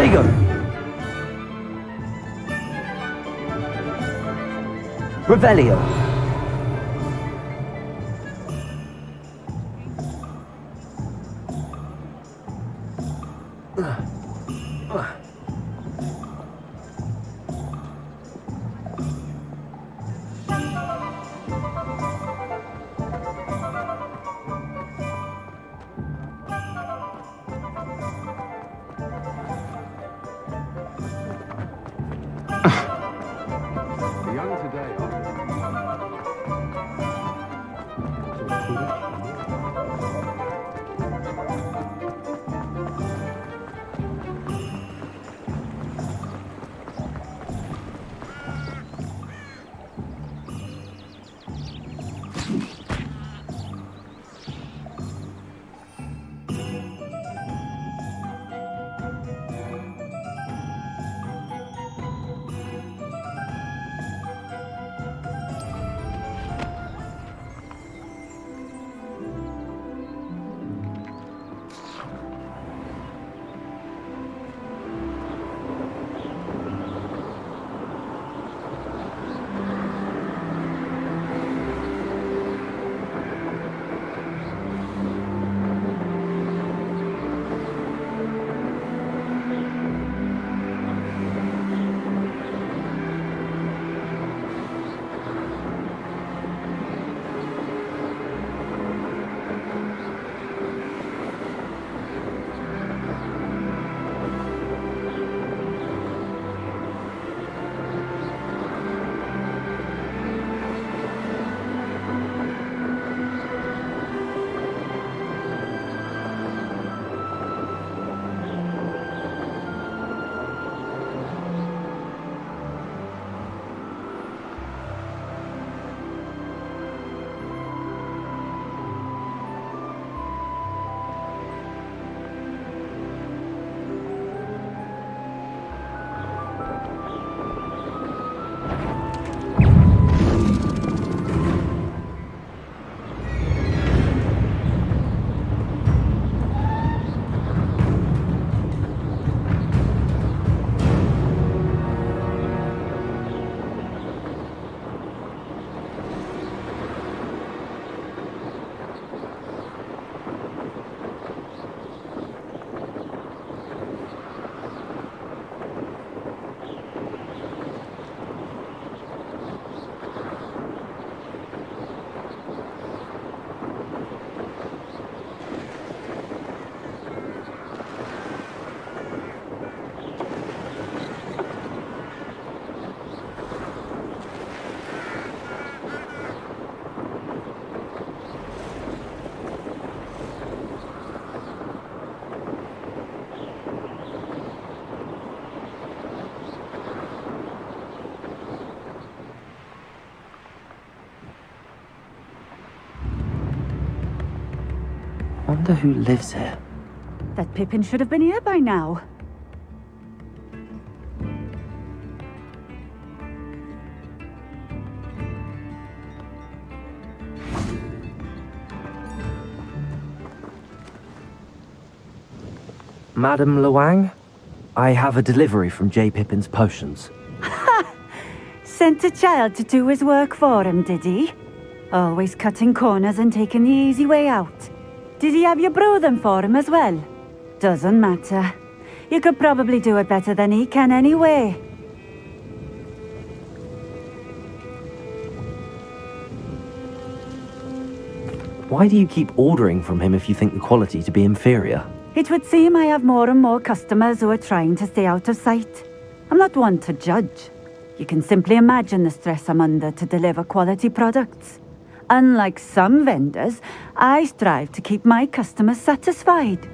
Prego! Revelio. The young today are... Wonder who lives here. That Pippin should have been here by now. Madam Luang, I have a delivery from J. Pippin's potions. Sent a child to do his work for him, did he? Always cutting corners and taking the easy way out. Did he have you brew them for him as well? Doesn't matter. You could probably do it better than he can anyway. Why do you keep ordering from him if you think the quality to be inferior? It would seem I have more and more customers who are trying to stay out of sight. I'm not one to judge. You can simply imagine the stress I'm under to deliver quality products. Unlike some vendors, I strive to keep my customers satisfied.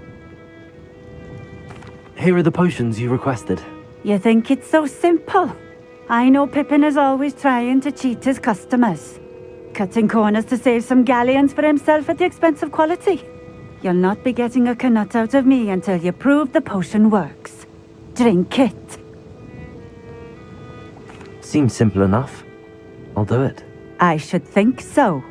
Here are the potions you requested. You think it's so simple? I know Pippin is always trying to cheat his customers. Cutting corners to save some galleons for himself at the expense of quality. You'll not be getting a canut out of me until you prove the potion works. Drink it. Seems simple enough. I'll do it. I should think so.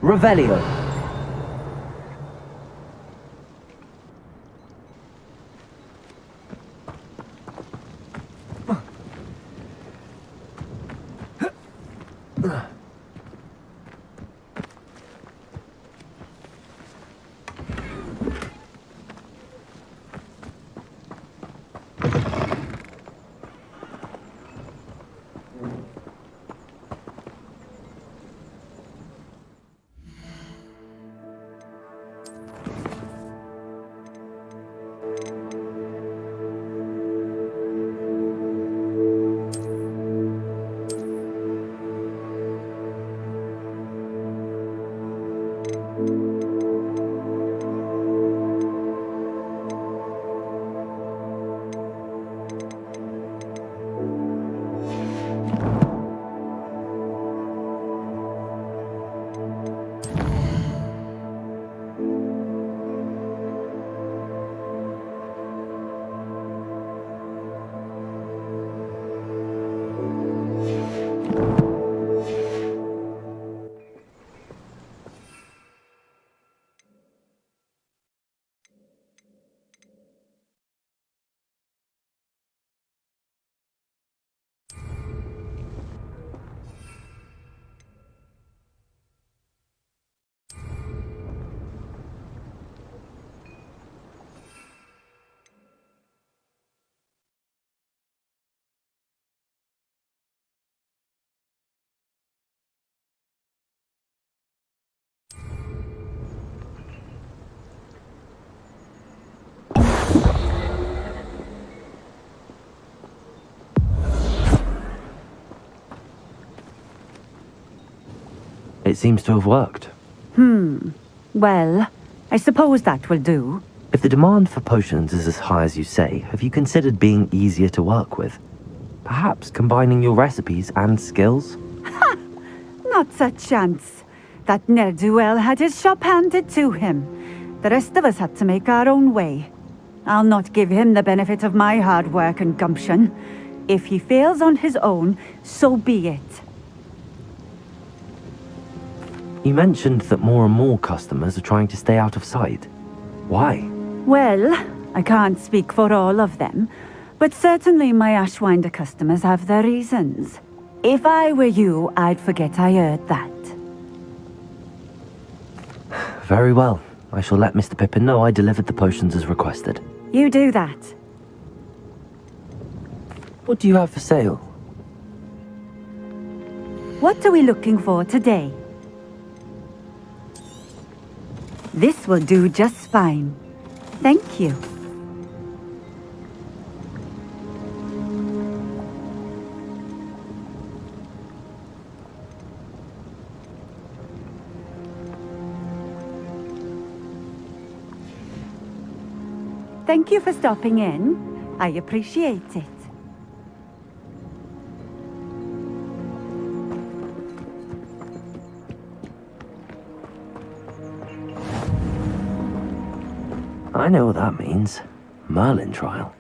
Revelio. It seems to have worked. Well, I suppose that will do. If the demand for potions is as high as you say, have you considered being easier to work with? Perhaps combining your recipes and skills? Not a chance. That ne'er-do-well had his shop handed to him. The rest of us had to make our own way. I'll not give him the benefit of my hard work and gumption. If he fails on his own, so be it. You mentioned that more and more customers are trying to stay out of sight. Why? Well, I can't speak for all of them, but certainly my Ashwinder customers have their reasons. If I were you, I'd forget I heard that. Very well. I shall let Mr. Pippin know I delivered the potions as requested. You do that. What do you have for sale? What are we looking for today? This will do just fine. Thank you. Thank you for stopping in. I appreciate it. I know what that means. Merlin trial.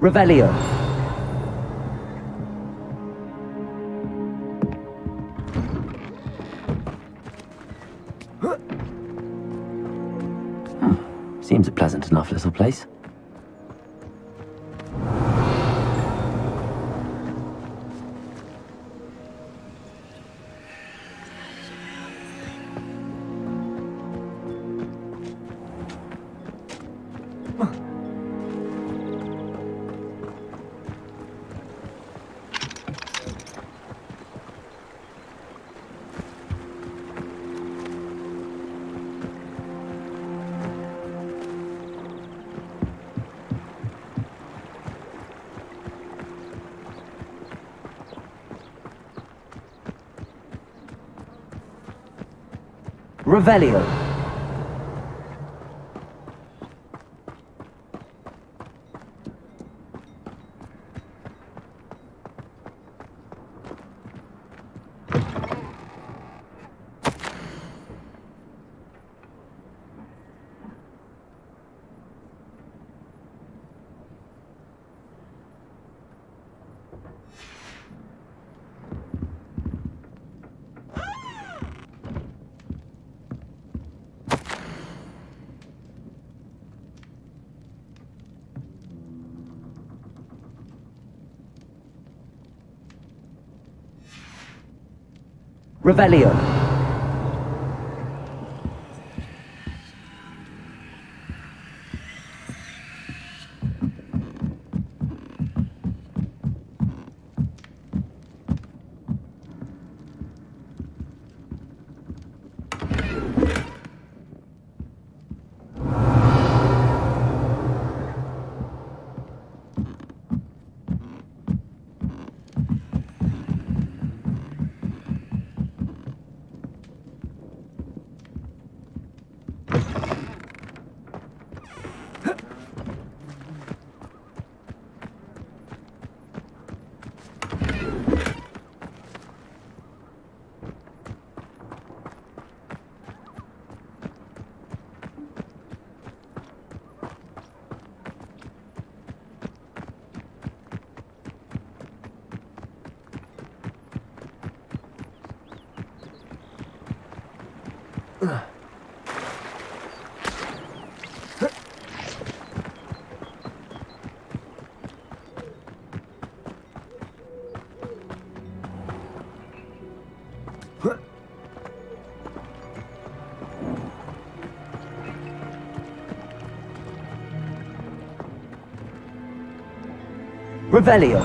Revelio. Seems a pleasant enough little place. Revelio. Revelio. Revelio.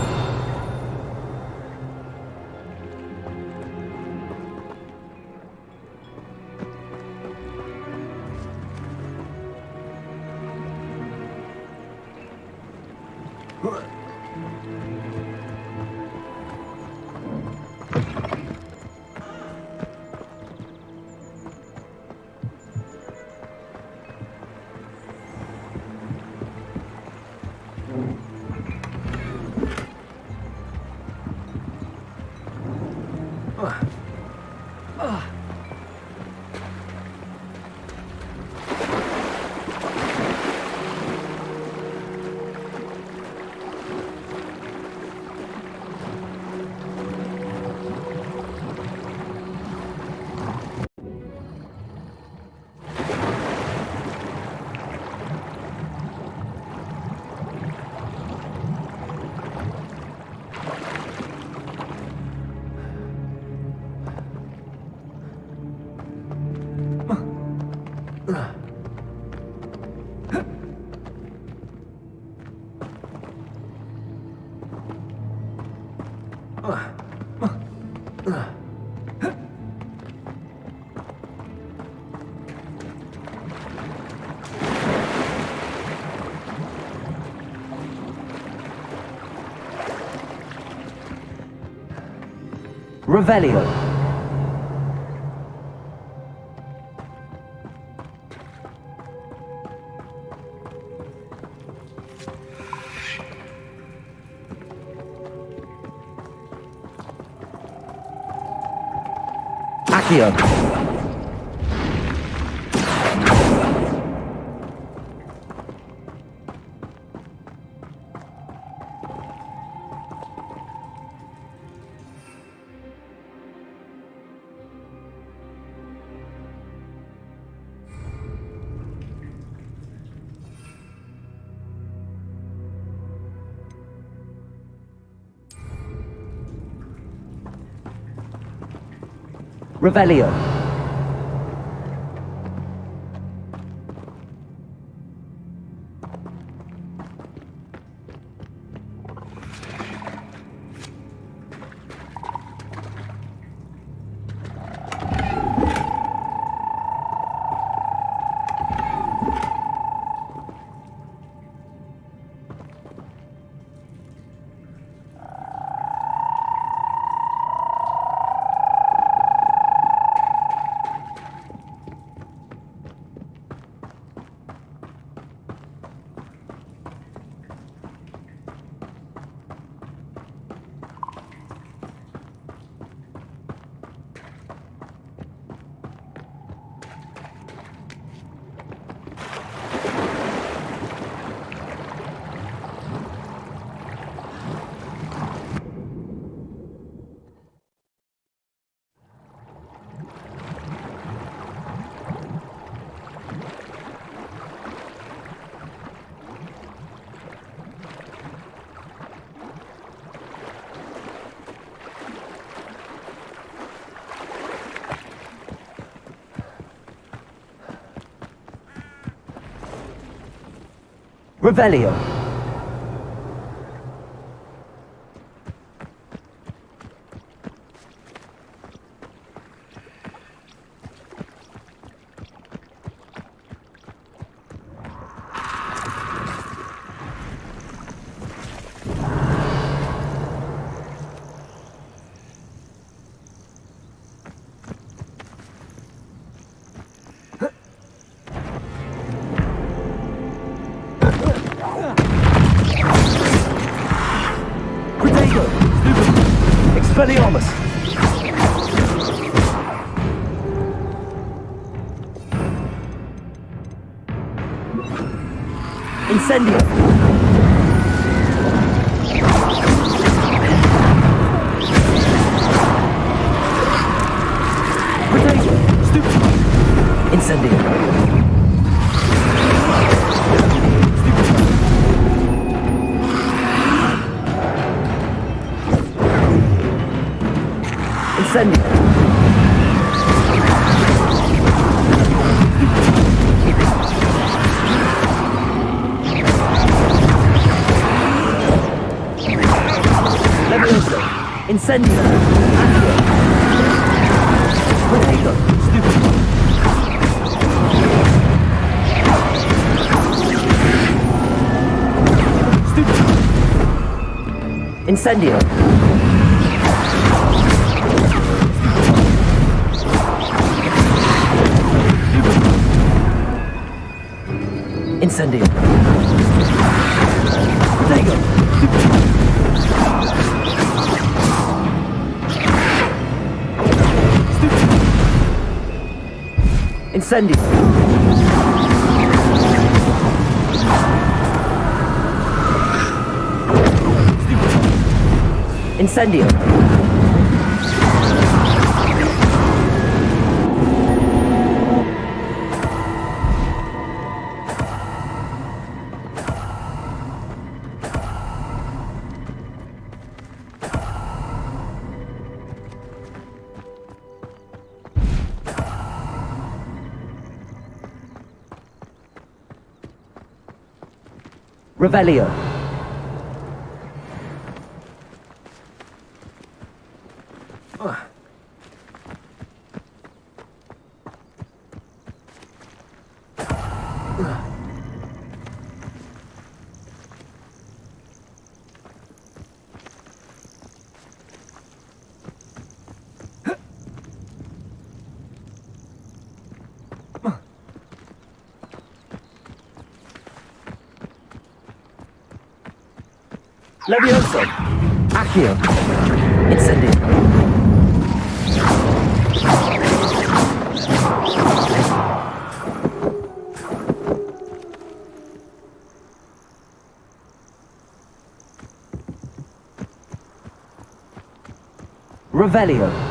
Revelio. Accio. Revelio. Revelio. Expelliarmus! Incendio! Potato! Stupid! Incendio! Incendio! Levioso! Incendio! Accio! Potato! Stupid! Stupid! Incendio! Incendio! Potato! Incendio! Incendio! Revelio. Levioso! Accio! Incendio! Revelio!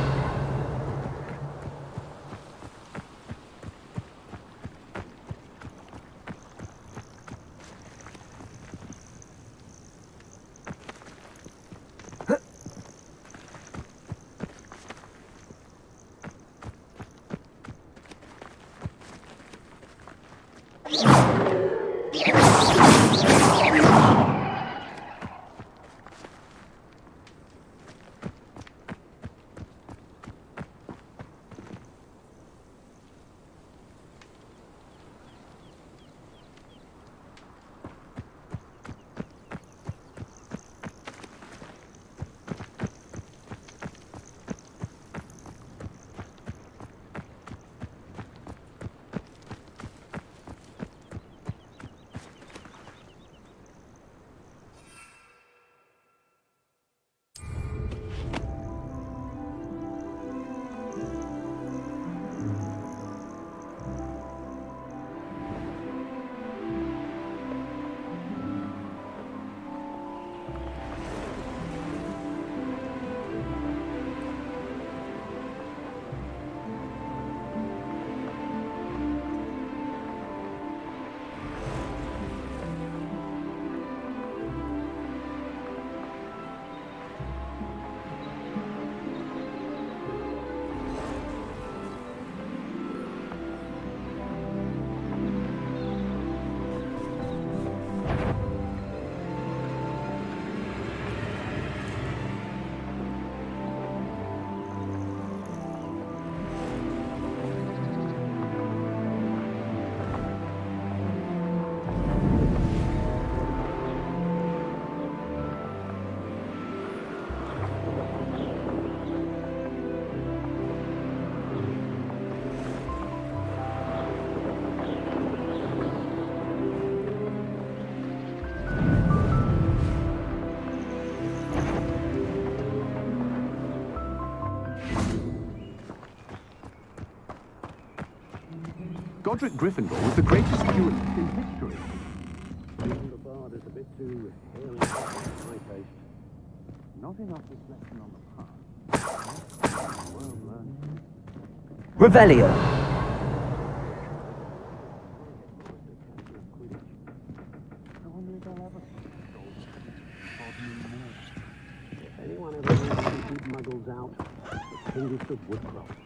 Godric Gryffindor was the greatest steward in history. Even the bard is a bit too hairy for my taste. Not enough reflection on the past. Well learned. Revelio. I wonder if I'll ever if anyone ever needs to keep muggles out, the kingest of Woodcroft.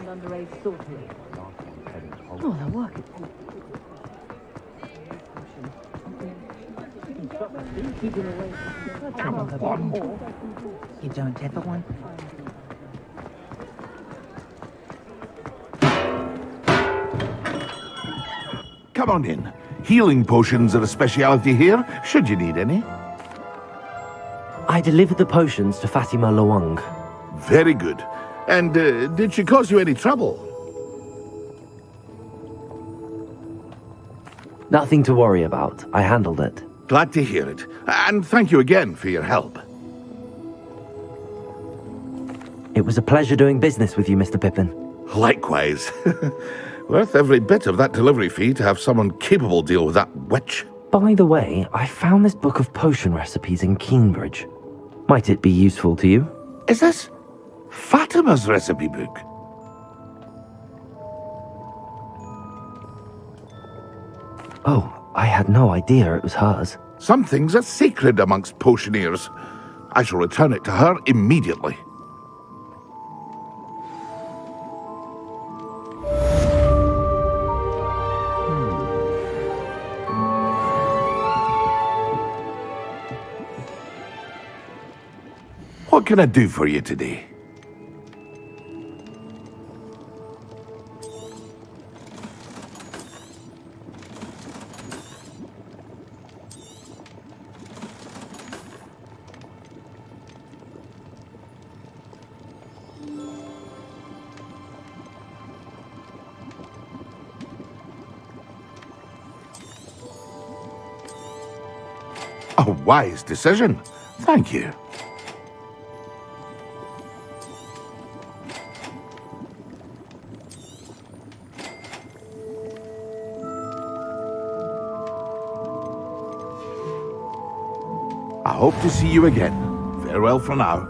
Underage sorcery. Oh, they're working. You don't ever want. Come on in. Healing potions are a speciality here, should you need any. I delivered the potions to Fatima Lawang. Very good. And did she cause you any trouble? Nothing to worry about. I handled it. Glad to hear it. And thank you again for your help. It was a pleasure doing business with you, Mr. Pippin. Likewise. Worth every bit of that delivery fee to have someone capable deal with that witch. By the way, I found this book of potion recipes in Keenbridge. Might it be useful to you? Is this Fatima's recipe book? Oh, I had no idea it was hers. Some things are sacred amongst potioneers. I shall return it to her immediately. What can I do for you today? A wise decision. Thank you. I hope to see you again. Farewell for now.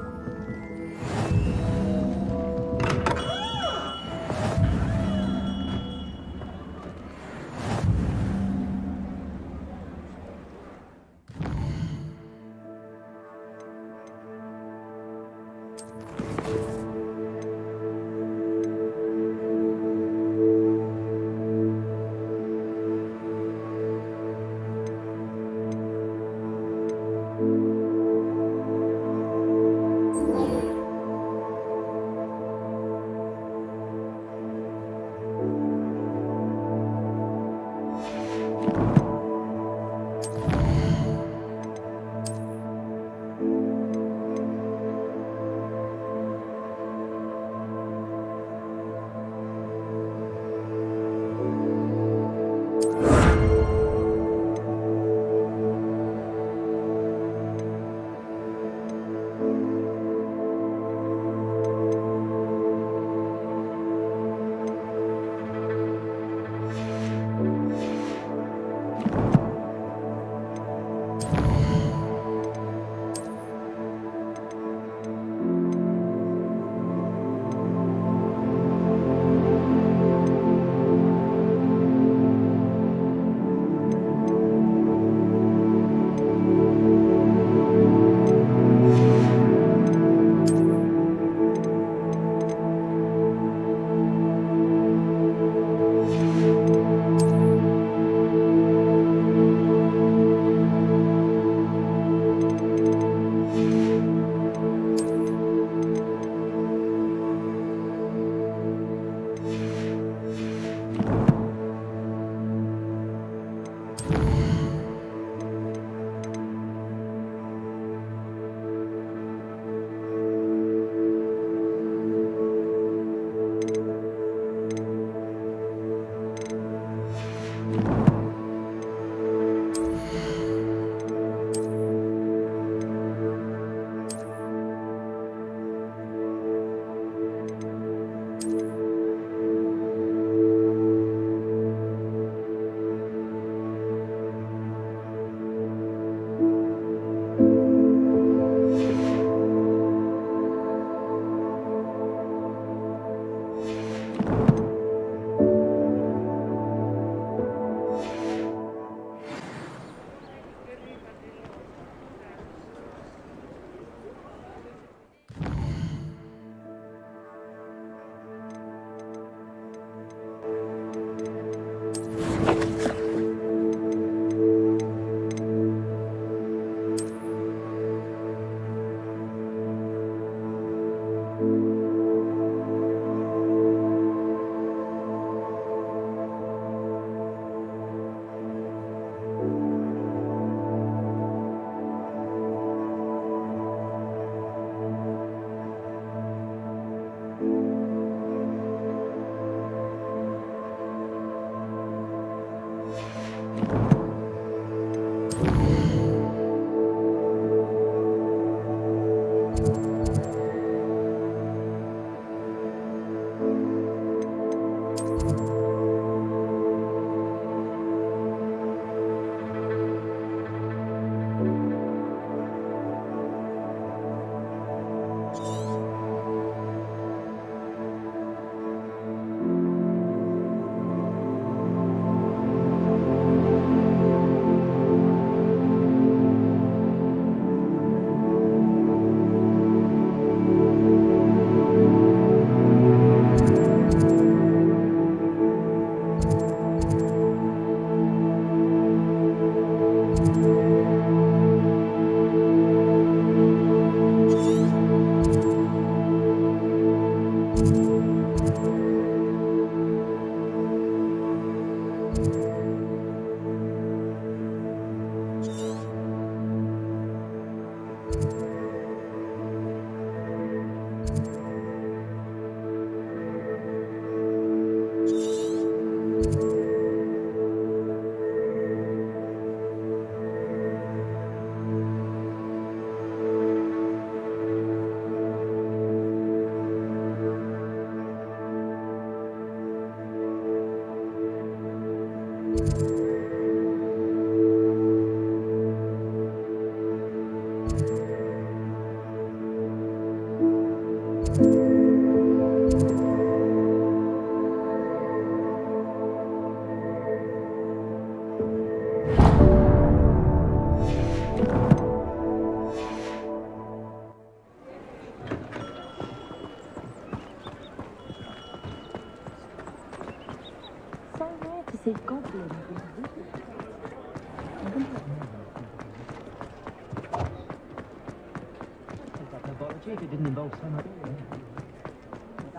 if it didn't involve so much.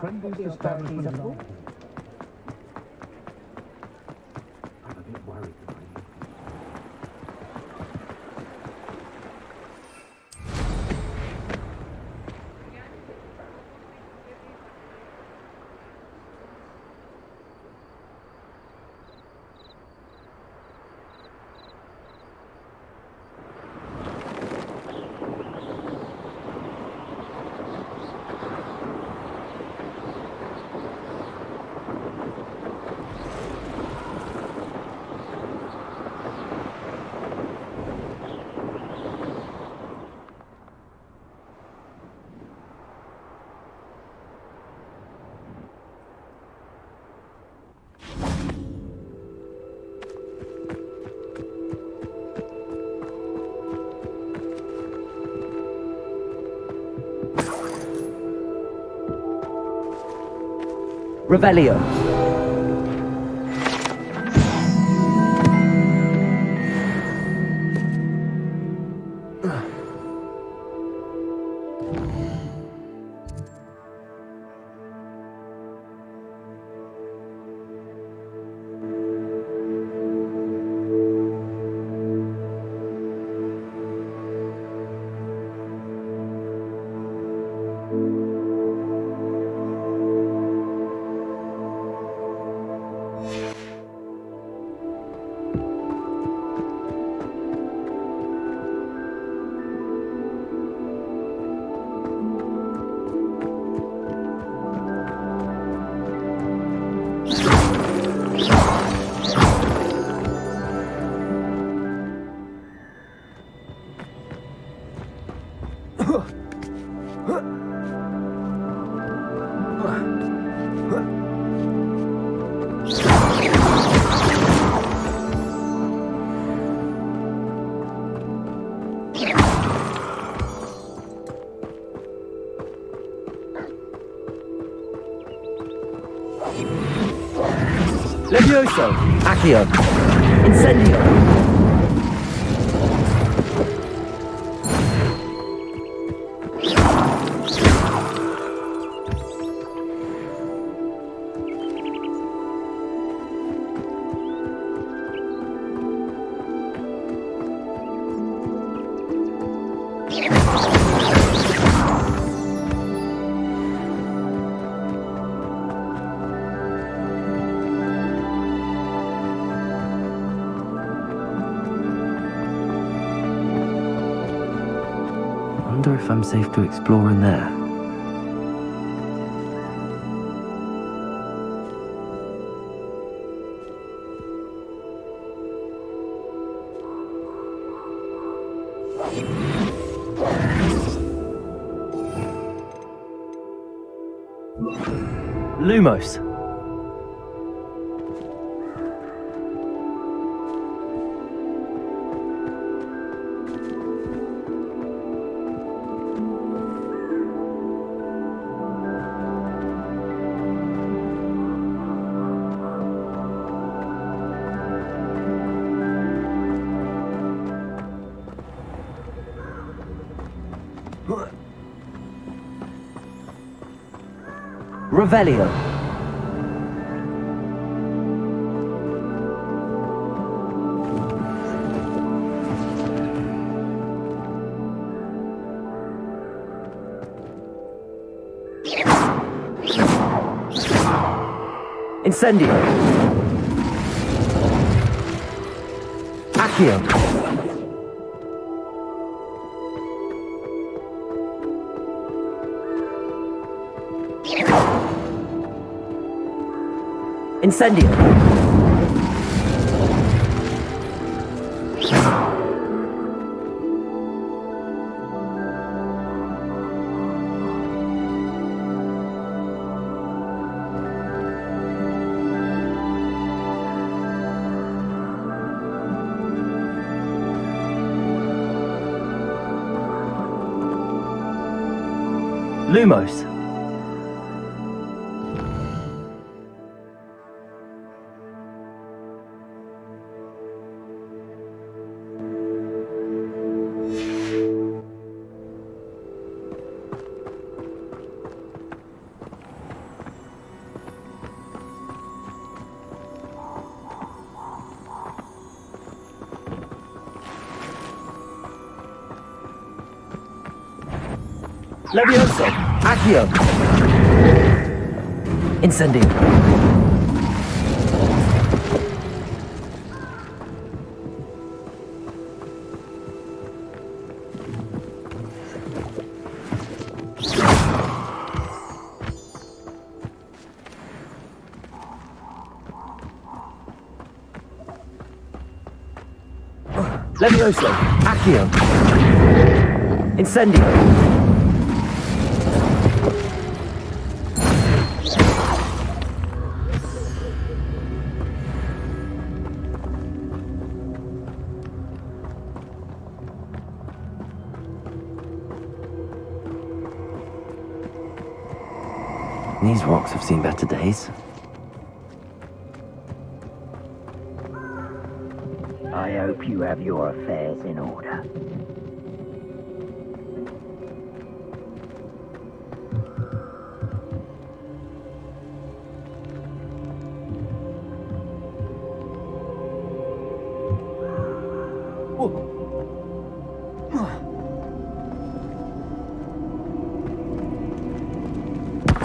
Friendliest establishment in all. I'm a bit worried about you. Revelio. Levioso. Accio. Incendio. I wonder if I'm safe to explore in there. Lumos. Revelio. Incendio. Accio. Incendio. Lumos. Levioso! Accio! Incendio! Levioso! Accio! Incendio! These rocks have seen better days. I hope you have your affairs in order.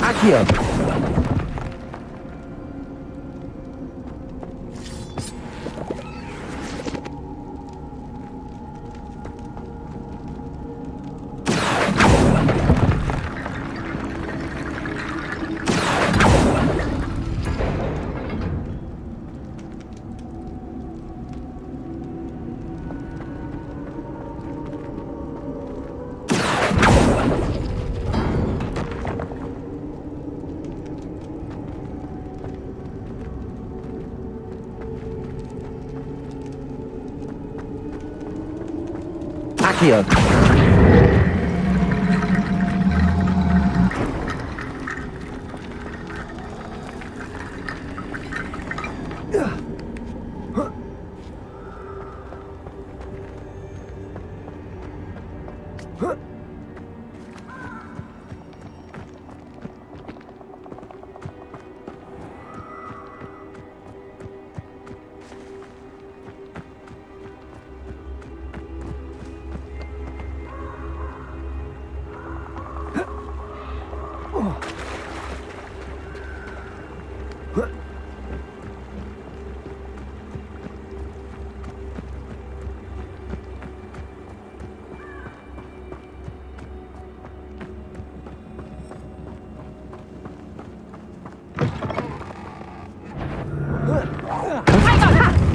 Accio! Accio!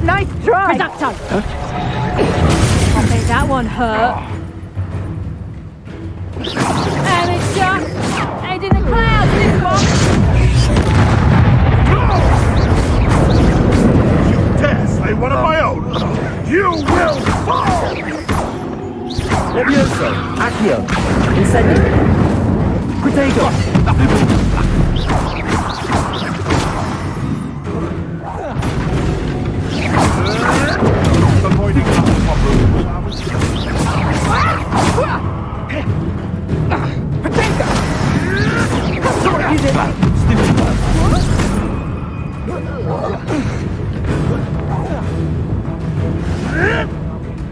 Nice try! Reducto! Okay, that one hurt. Amateur! Head in the clouds, this one! You dare slay one of my own? You will fall! Levioso! Accio! Incendio! Protego! Avoiding other problems.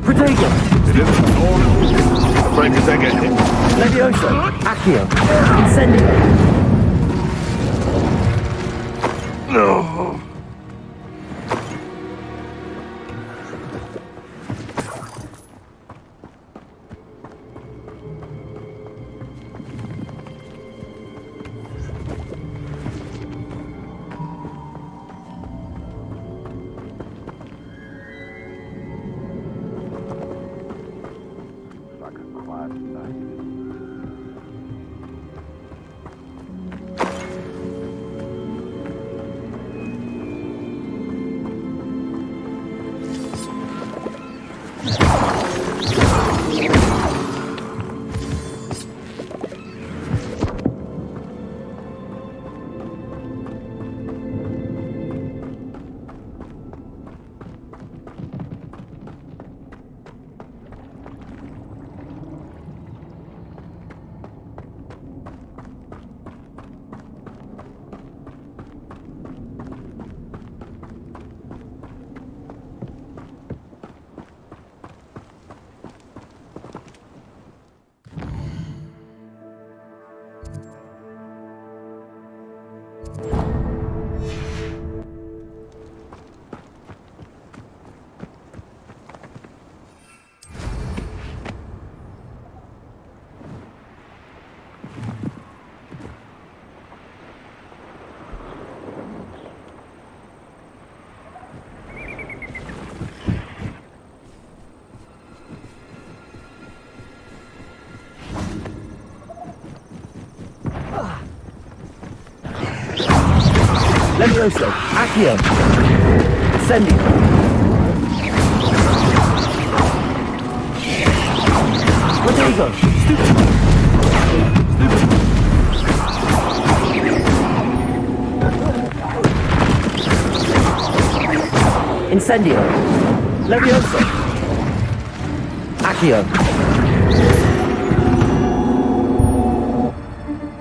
Protego! Afraid to take a hit. Levioso! Accio! Incendio! No. Like a quiet night. Levioso, Accio, Incendio. Rodrigo, Stupid. Incendio, Levioso, Accio.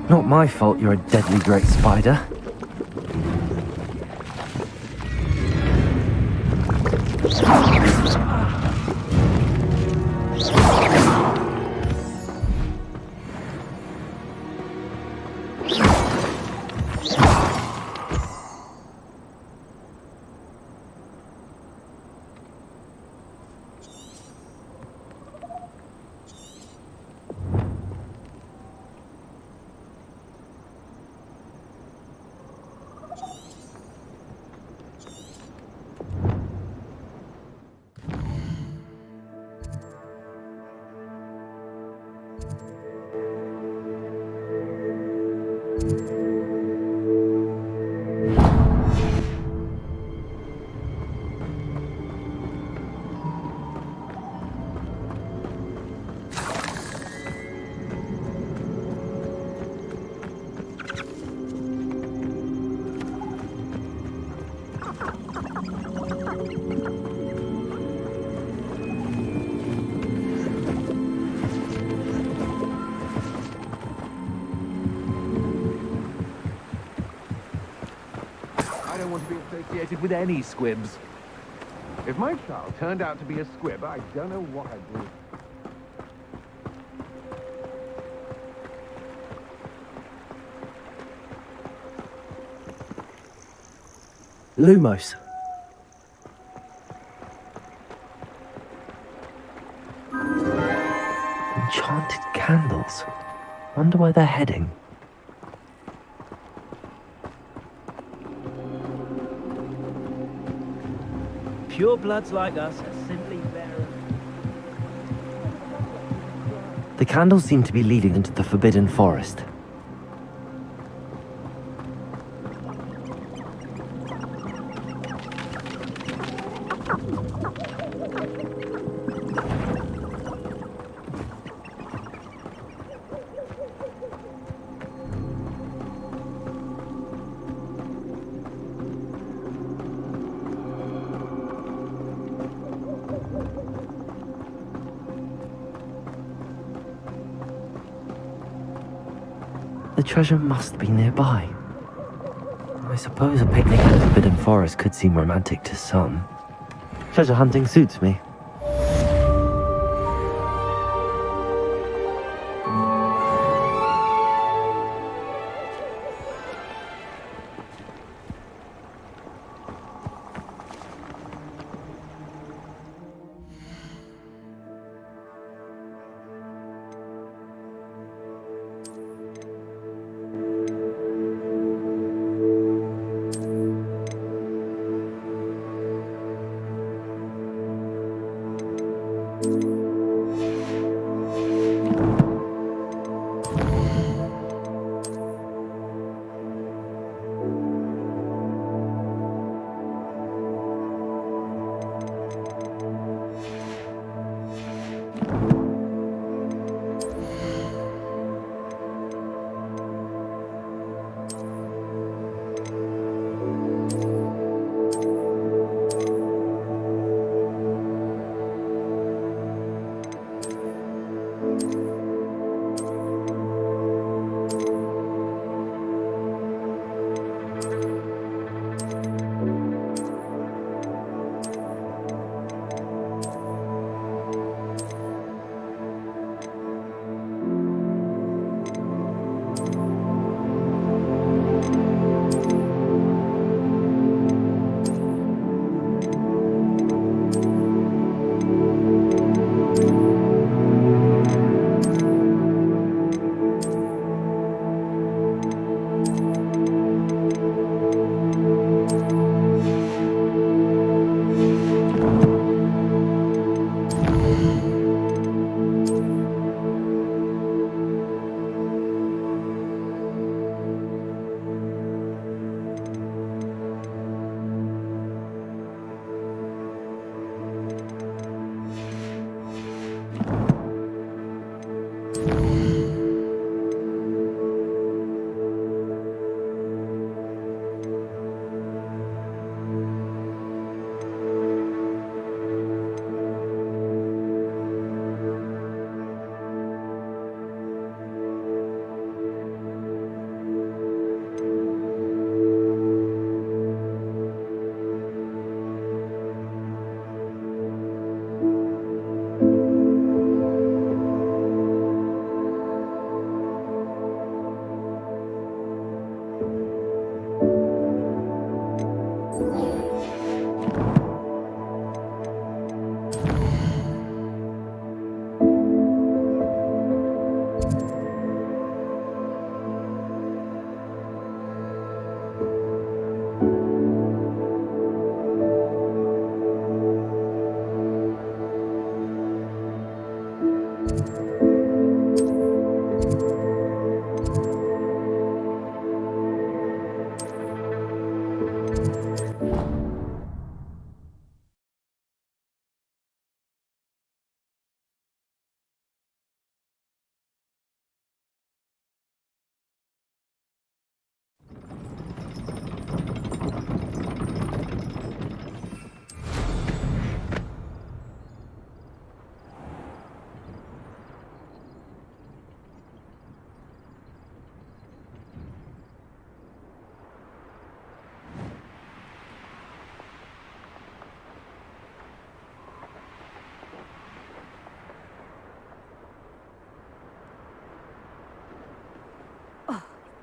Not my fault you're a deadly great spider. I don't want to be associated with any squibs. If my child turned out to be a squib, I don't know what I'd do. Lumos. Enchanted candles. Wonder where they're heading. Pure bloods like us are simply better. The candles seem to be leading into the Forbidden Forest. The treasure must be nearby. I suppose a picnic in the Forbidden Forest could seem romantic to some. Treasure hunting suits me.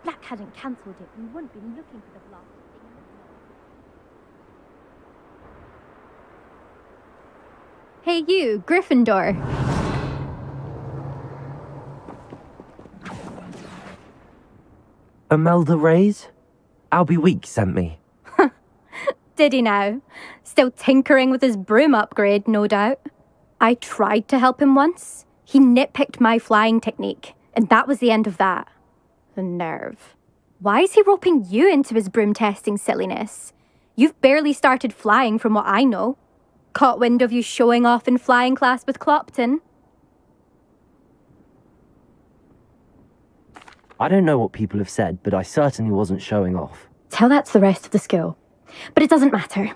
Black hadn't cancelled it, we wouldn't be looking for the blasted thing. Hey you, Gryffindor. Imelda Reyes? Albie Week sent me. Did he now? Still tinkering with his broom upgrade, no doubt. I tried to help him once. He nitpicked my flying technique, and that was the end of that. The nerve. Why is he roping you into his broom testing silliness? You've barely started flying from what I know. Caught wind of you showing off in flying class with Clopton. I don't know what people have said, but I certainly wasn't showing off. Tell that to the rest of the school. But it doesn't matter.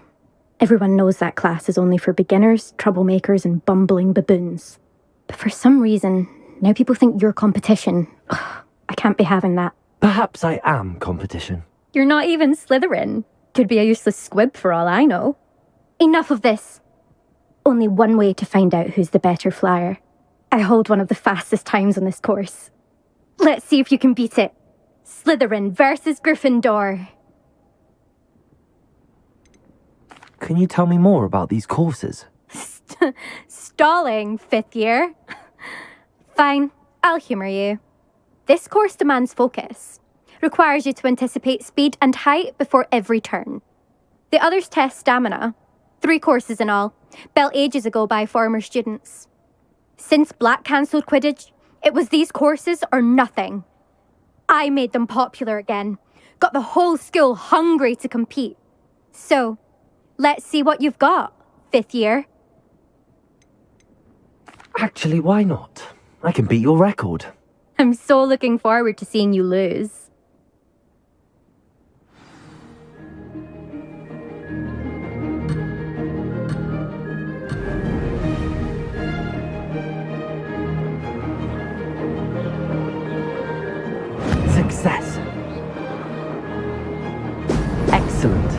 Everyone knows that class is only for beginners, troublemakers, and bumbling baboons. But for some reason, now people think you're competition. Ugh, I can't be having that. Perhaps I am competition. You're not even Slytherin. Could be a useless squib for all I know. Enough of this. Only one way to find out who's the better flyer. I hold one of the fastest times on this course. Let's see if you can beat it. Slytherin versus Gryffindor. Can you tell me more about these courses? Stalling, 5th year. Fine, I'll humour you. This course demands focus. Requires you to anticipate speed and height before every turn. The others test stamina. 3 courses in all, built ages ago by former students. Since Black cancelled Quidditch, it was these courses or nothing. I made them popular again. Got the whole school hungry to compete. So, let's see what you've got, 5th year. Actually, why not? I can beat your record. I'm so looking forward to seeing you lose. Success. Excellent.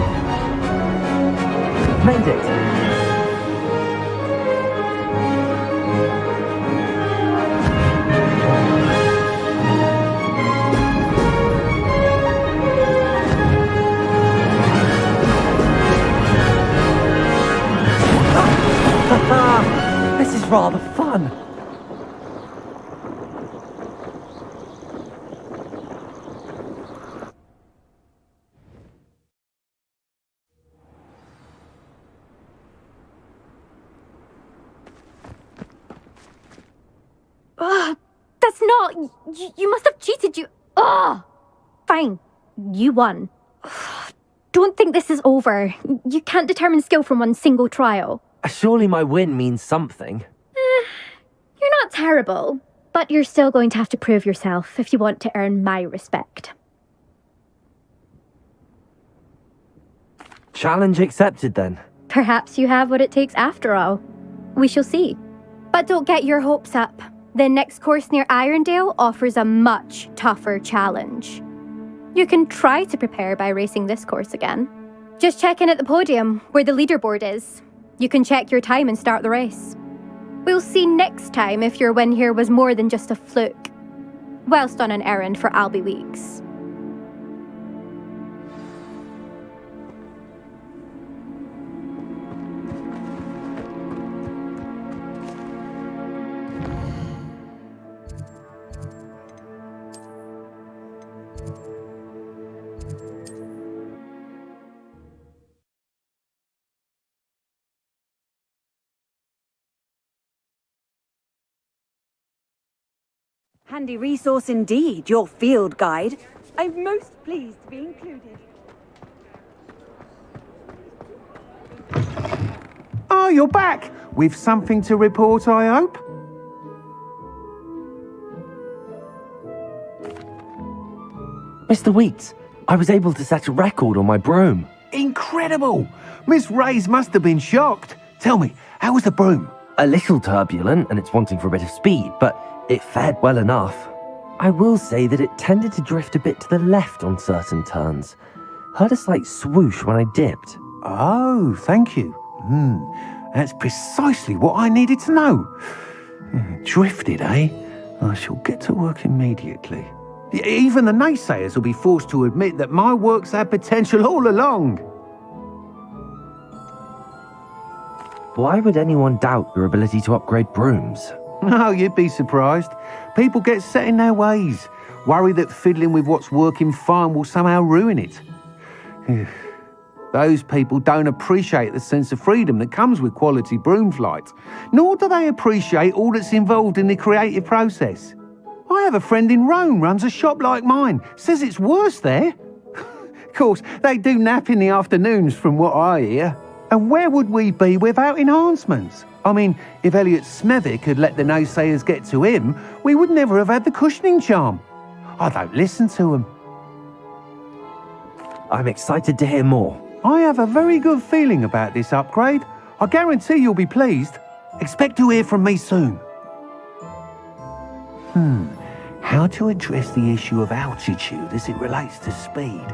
This is rather fun. Made it! This is rather fun. That's not... You must have cheated, you... Ugh! Fine. You won. Don't think this is over. You can't determine skill from one single trial. Surely my win means something. You're not terrible, but you're still going to have to prove yourself if you want to earn my respect. Challenge accepted then. Perhaps you have what it takes after all. We shall see. But don't get your hopes up. The next course near Irondale offers a much tougher challenge. You can try to prepare by racing this course again. Just check in at the podium, where the leaderboard is. You can check your time and start the race. We'll see next time if your win here was more than just a fluke, whilst on an errand for Albie Weeks. Handy resource indeed, your field guide. I'm most pleased to be included. Oh, you're back! With something to report, I hope? Mr. Weeks, I was able to set a record on my broom. Incredible! Miss Reyes must have been shocked. Tell me, how was the broom? A little turbulent and it's wanting for a bit of speed, but it fared well enough. I will say that it tended to drift a bit to the left on certain turns. Heard a slight swoosh when I dipped. Oh, thank you. That's precisely what I needed to know. Drifted, eh? I shall get to work immediately. Even the naysayers will be forced to admit that my work's had potential all along. Why would anyone doubt your ability to upgrade brooms? Oh, you'd be surprised. People get set in their ways, worry that fiddling with what's working fine will somehow ruin it. Those people don't appreciate the sense of freedom that comes with quality broom flight, nor do they appreciate all that's involved in the creative process. I have a friend in Rome runs a shop like mine, says it's worse there. Of course, they do nap in the afternoons from what I hear. And where would we be without enhancements? I mean, if Elliot Smethwick had let the naysayers get to him, we would never have had the cushioning charm. I don't listen to them. I'm excited to hear more. I have a very good feeling about this upgrade. I guarantee you'll be pleased. Expect to hear from me soon. How to address the issue of altitude as it relates to speed?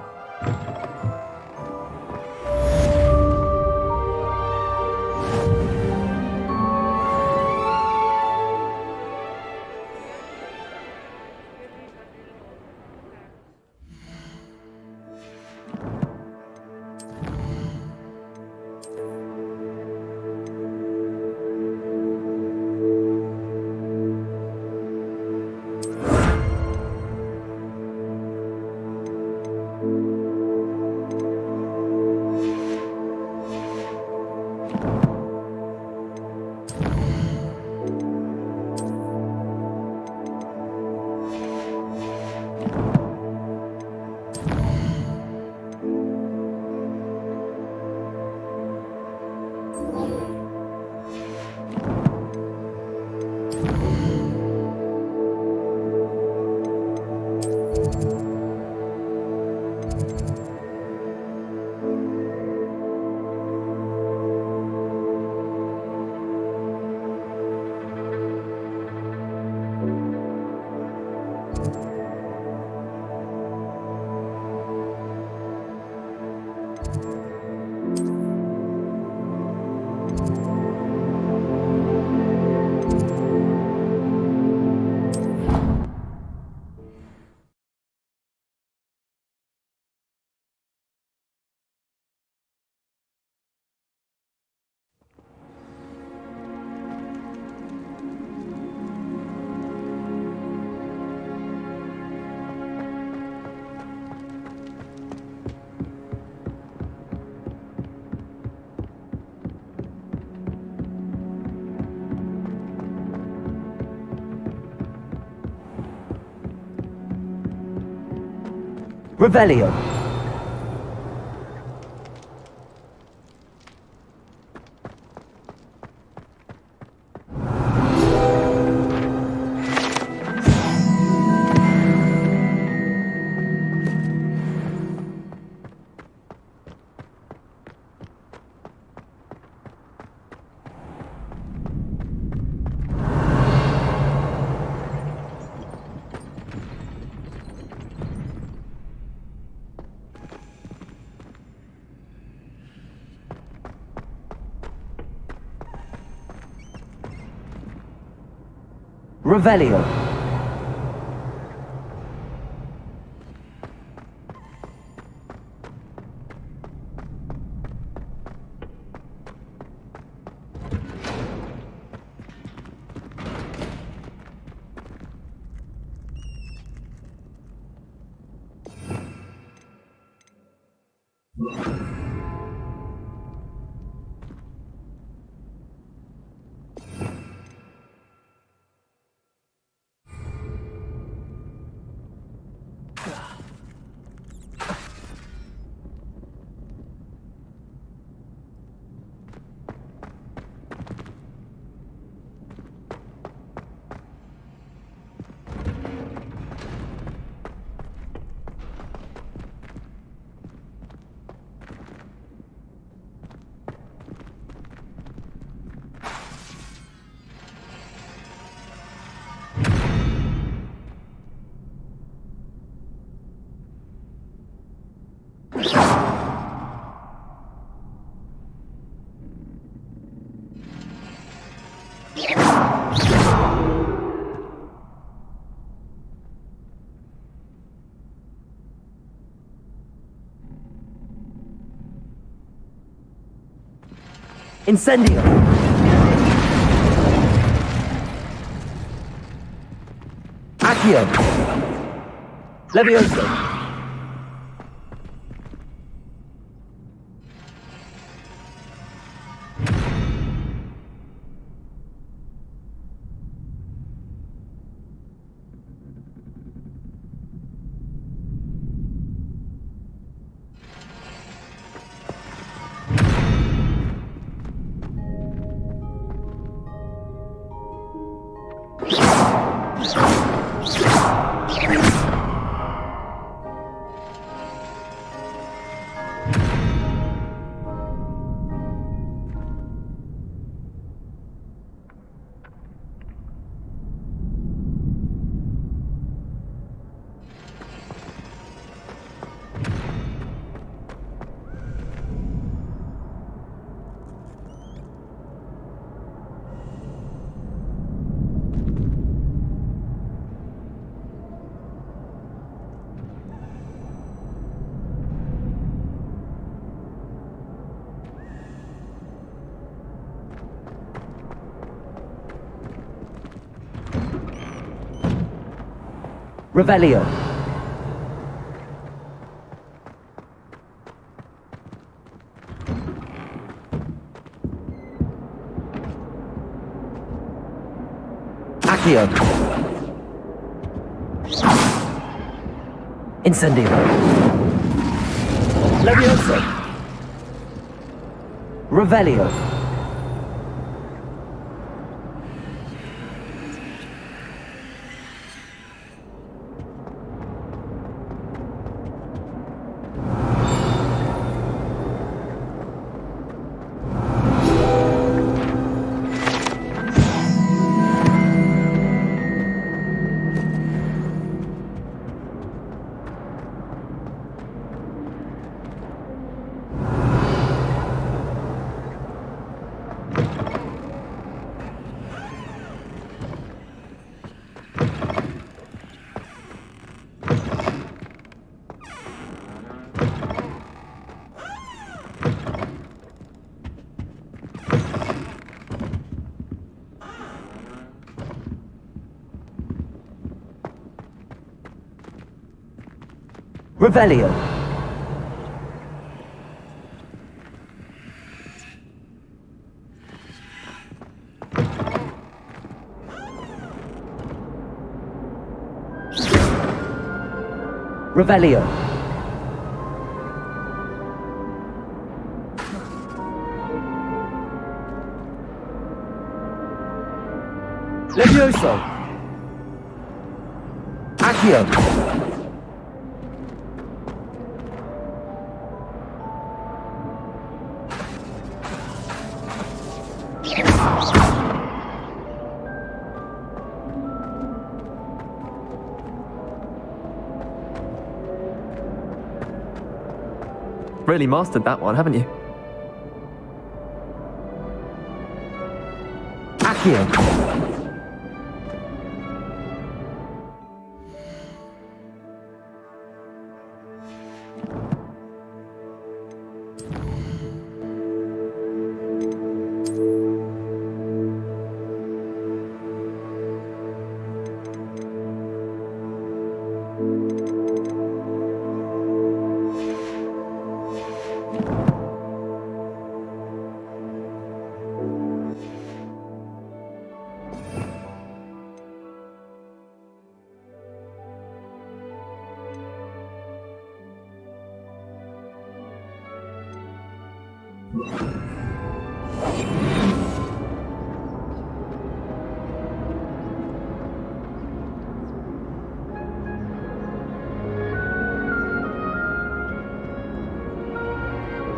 Revelio. Revelio. Incendio! Accio! Levioso! Revelio. Accio. Incendio. Levioso. Revelio. Revelio. Revelio. Levioso. Accio. Really mastered that one, haven't you? Accio.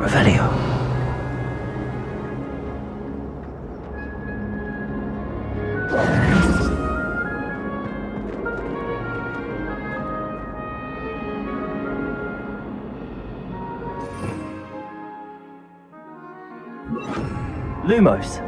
Revelio. Lumos.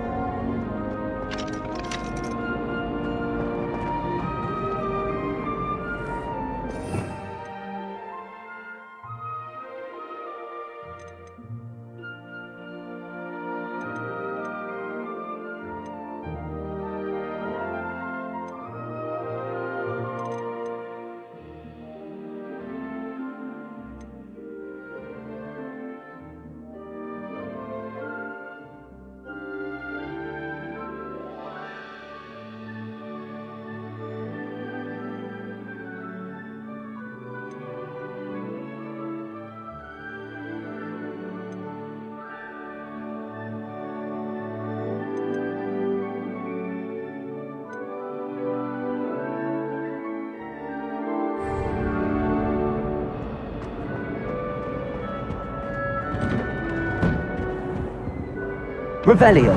Revelio.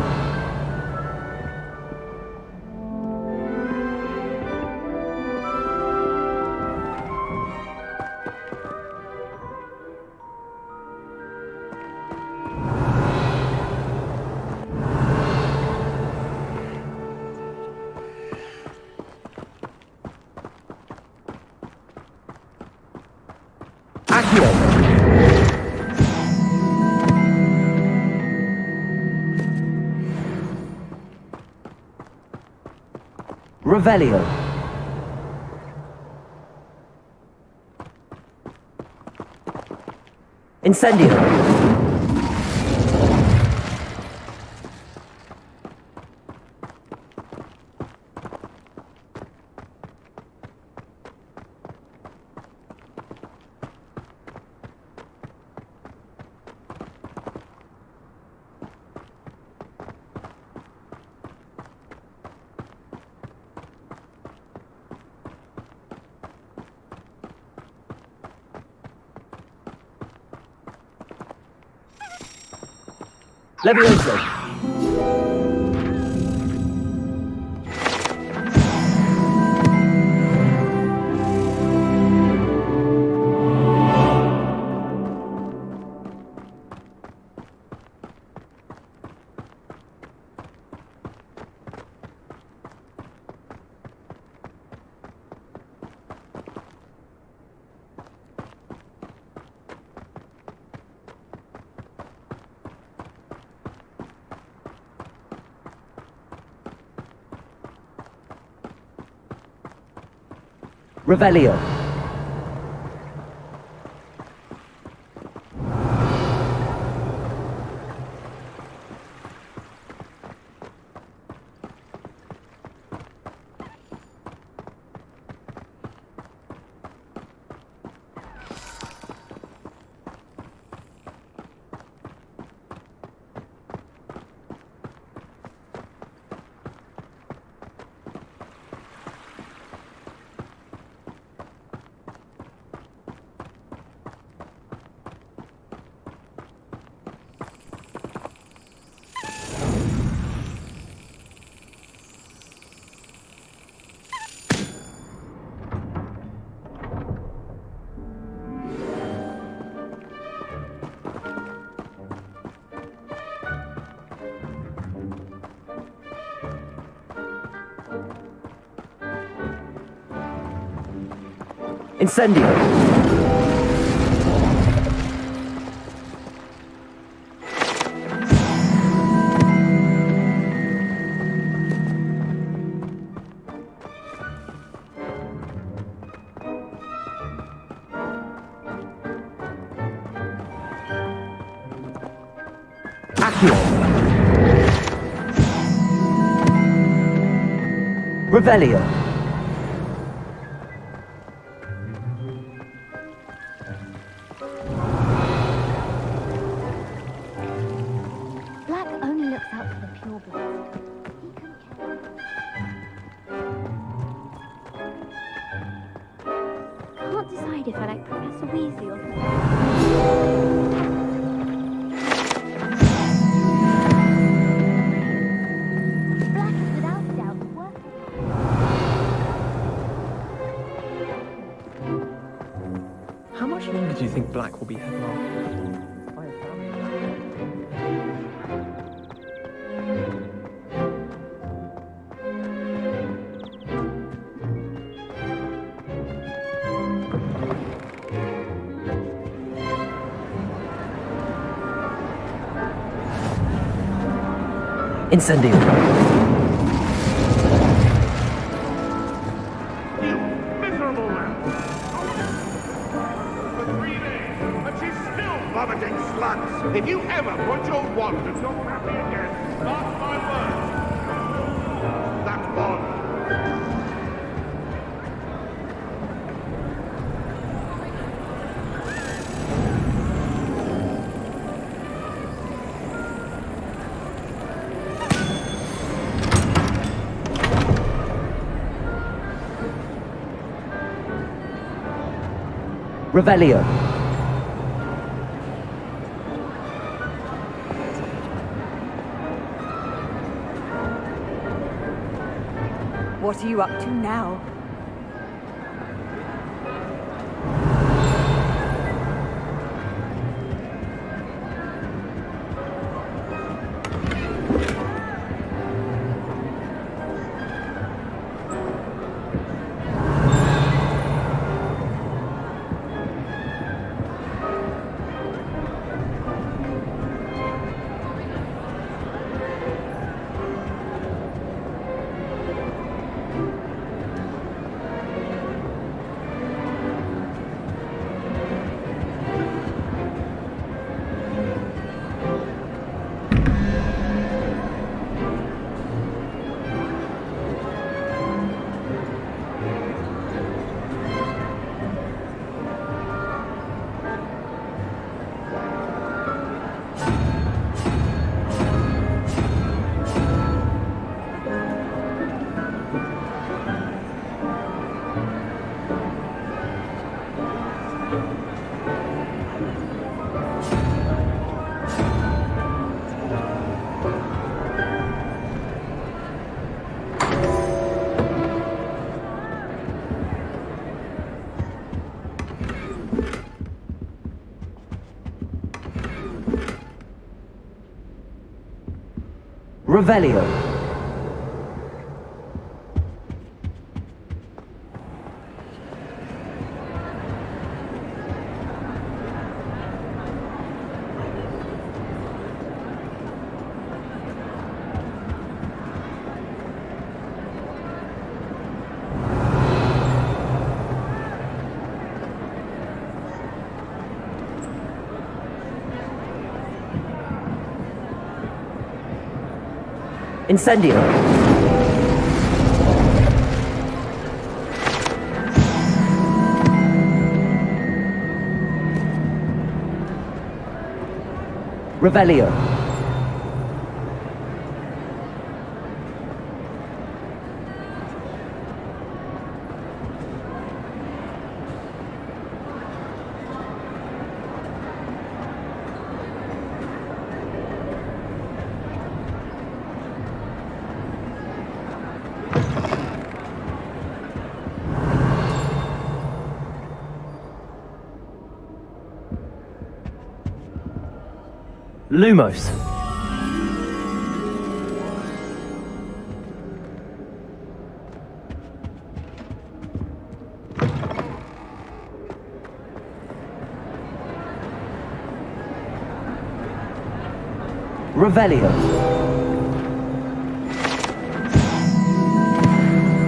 Revelio. Incendio. Levioso. Revelio. Incendio. Accio. Revelio. cried if I like Professor Weasley or Black is without doubt the worst. How much longer do you think Black will be headmaster? Incendio. Miserable man! For 3 days, and she's still vomiting slugs! If you ever put your wand and don't have me again, mark my words! That wand! Revelio. What are you up to now? Revelio. Incendio. Revelio. Lumos. Revelio.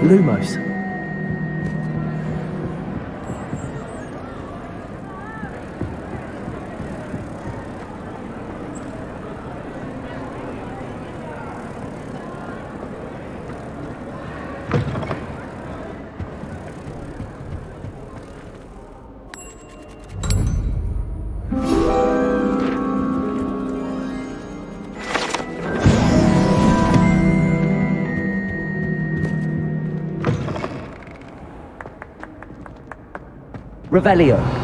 Lumos. Revelio.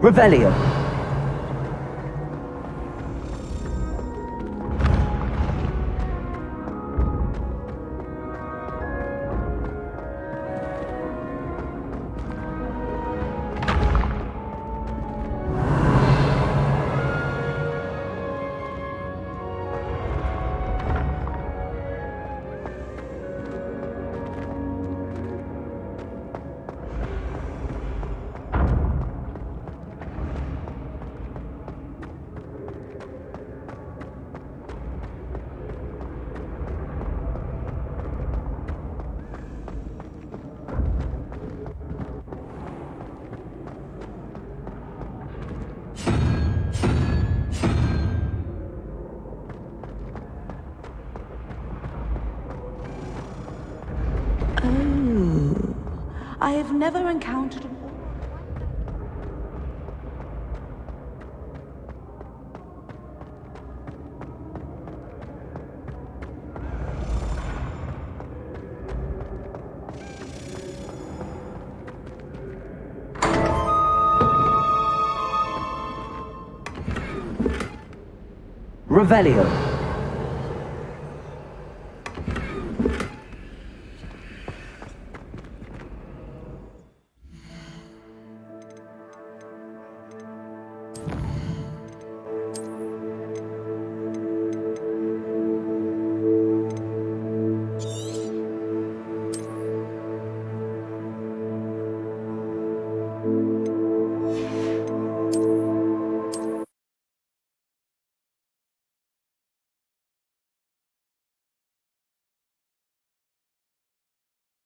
Revelio. I have never encountered a Revelio.